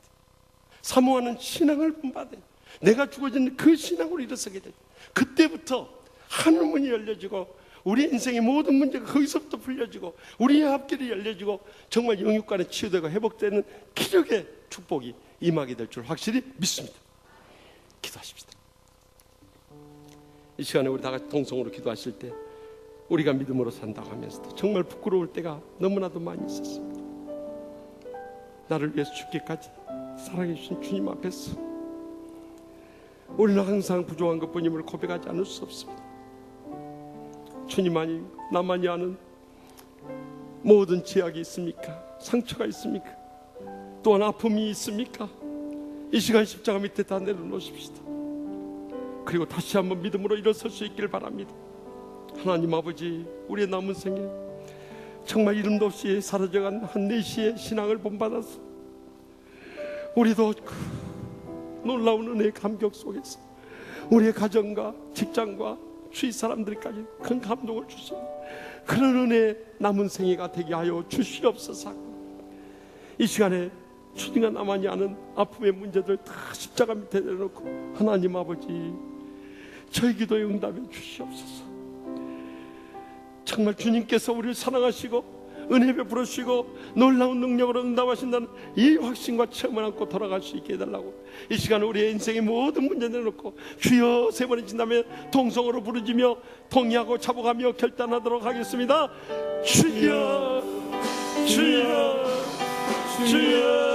사모하는 신앙을 본받아야 돼. 내가 죽어지는 그 신앙으로 일어서게 돼. 그때부터 하늘문이 열려지고 우리 인생의 모든 문제가 거기서부터 풀려지고 우리의 앞길이 열려지고 정말 영육간에 치유되고 회복되는 기적의 축복이 임하게 될 줄 확실히 믿습니다. 기도하십시다. 이 시간에 우리 다 같이 동성으로 기도하실 때 우리가 믿음으로 산다고 하면서도 정말 부끄러울 때가 너무나도 많이 있었습니다. 나를 위해서 죽기까지 사랑해 주신 주님 앞에서 우리는 항상 부족한 것뿐임을 고백하지 않을 수 없습니다. 주님만이 나만이 아는 모든 죄악이 있습니까? 상처가 있습니까? 또한 아픔이 있습니까? 이 시간 십자가 밑에 다 내려놓으십시다. 그리고 다시 한번 믿음으로 일어설 수 있기를 바랍니다. 하나님 아버지, 우리의 남은 생에 정말 이름도 없이 사라져간 한 내시의 신앙을 본받아서 우리도 그 놀라운 은혜의 감격 속에서 우리의 가정과 직장과 주위 사람들까지 큰 감동을 주시는 그런 은혜의 남은 생애가 되게 하여 주시옵소서. 이 시간에 주님과 나만이 아는 아픔의 문제들 다 십자가 밑에 내려놓고 하나님 아버지, 저희 기도에 응답해 주시옵소서. 정말 주님께서 우리를 사랑하시고 은혜 베풀으시고 놀라운 능력으로 응답하신다는 이 확신과 체험을 안고 돌아갈 수 있게 해달라고 이 시간 우리의 인생의 모든 문제 내놓고 주여 세 번에 진다면 동성으로 부르짖며 동의하고 자복하며 결단하도록 하겠습니다. 주여 주여 주여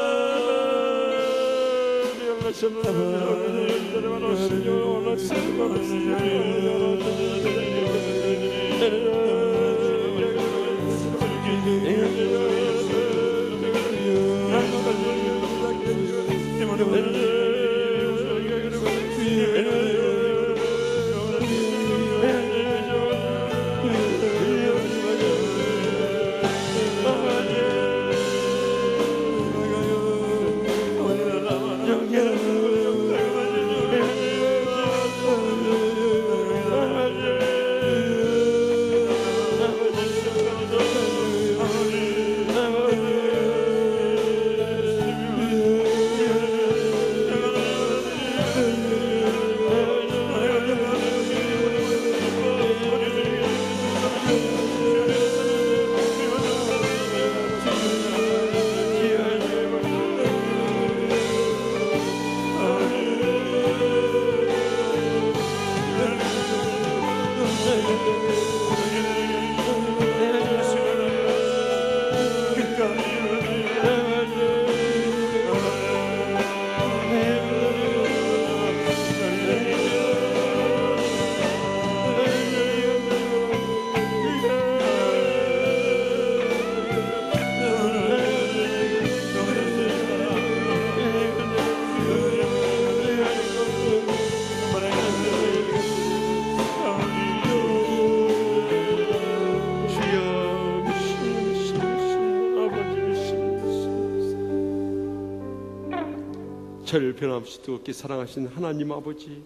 저를 변함없이 뜨겁게 사랑하신 하나님 아버지,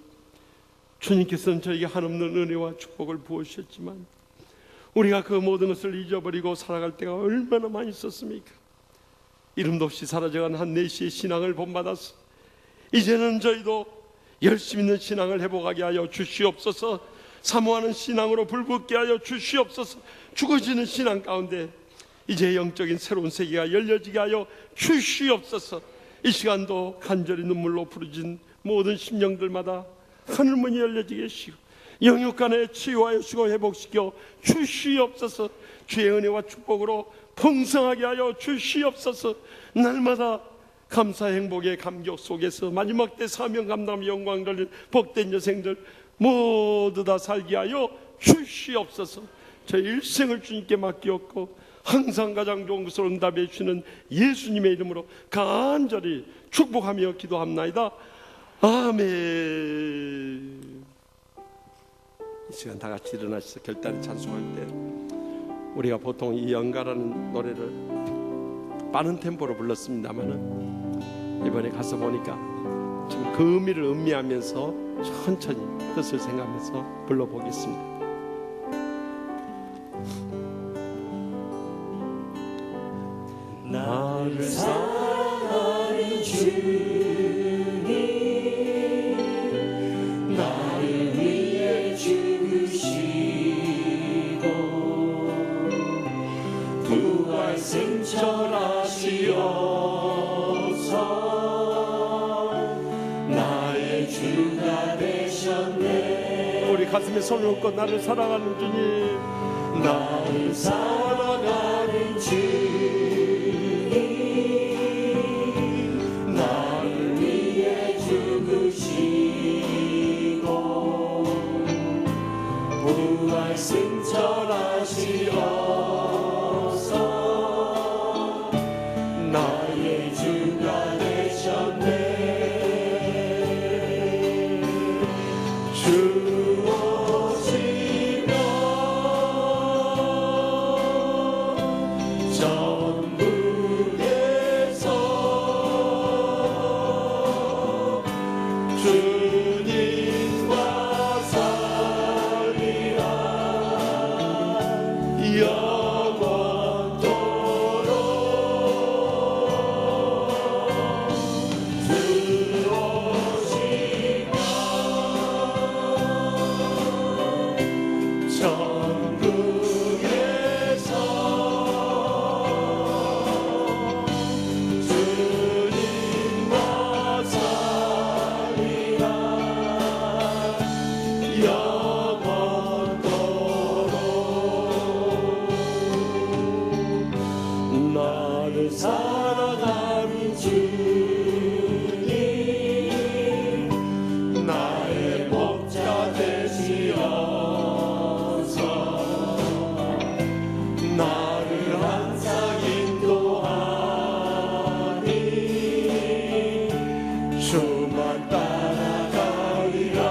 주님께서는 저에게 한없는 은혜와 축복을 부어주셨지만 우리가 그 모든 것을 잊어버리고 살아갈 때가 얼마나 많이 있었습니까? 이름도 없이 사라져간 한 내시의 신앙을 본받아서 이제는 저희도 열심 있는 신앙을 회복하게 하여 주시옵소서. 사모하는 신앙으로 불붙게 하여 주시옵소서. 죽어지는 신앙 가운데 이제 영적인 새로운 세계가 열려지게 하여 주시옵소서. 이 시간도 간절히 눈물로 부르진 모든 심령들마다 하늘문이 열려지게 하시고 영육간에 치유하여 주시고 회복시켜 주시옵소서. 주의 은혜와 축복으로 풍성하게 하여 주시옵소서. 날마다 감사 행복의 감격 속에서 마지막 때 사명 감당 영광 돌릴 복된 여생들 모두 다 살게 하여 주시옵소서. 저 일생을 주님께 맡기었고 항상 가장 좋은 것을 응답해 주시는 예수님의 이름으로 간절히 축복하며 기도합나이다. 아멘. 이 시간 다 같이 일어나셔서 결단을 찬송할 때 우리가 보통 이 연가라는 노래를 빠른 템포로 불렀습니다만은 이번에 가서 보니까 좀 그 의미를 음미하면서 천천히 뜻을 생각하면서 불러보겠습니다. 나를 사랑하는 주님, 나를 위해 죽으시고 부활 승천하시어서 나의 주가 되셨네. 우리 가슴에 손을 얹고 나를 사랑하는 주님, 나를 사랑하는 주님, 나를 위해 죽으시고 부활 승천하시어서 나의 주가 되셨네. 주 오시면 전국에서 주님과 살리라 나를 사랑하는 주님, 나의 목자 되시어서 나를 항상 인도하니 주만 따라가리라.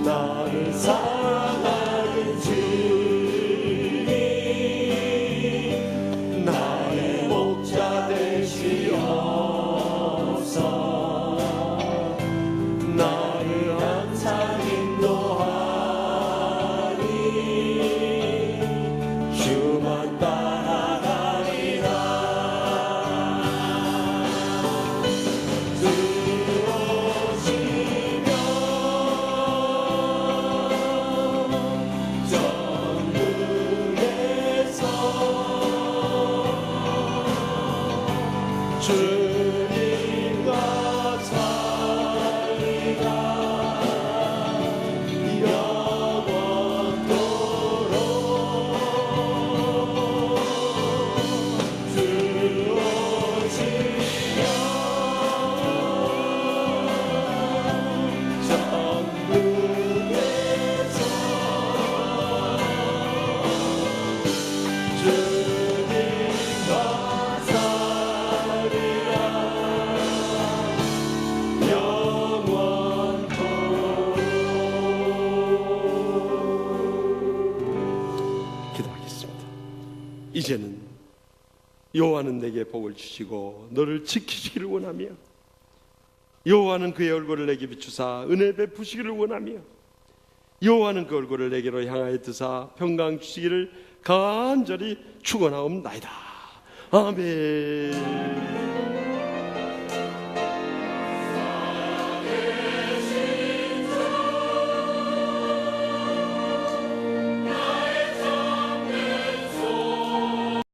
나를 사랑하는 주님, 나의 목자 되시어서 나를 항상 인도하니 주만 따라가리라. 들어오시면 전국에서 주님과 살리라 영원토록. 기도하겠습니다. 이제는 여호와는 내게 복을 주시고 너를 지키시기를 원하며 여호와는 그의 얼굴을 내게 비추사 은혜 베푸시기를 원하며 여호와는 그 얼굴을 내게로 향하여 드사 평강 주시기를 간절히 축원하옵나이다. 아멘.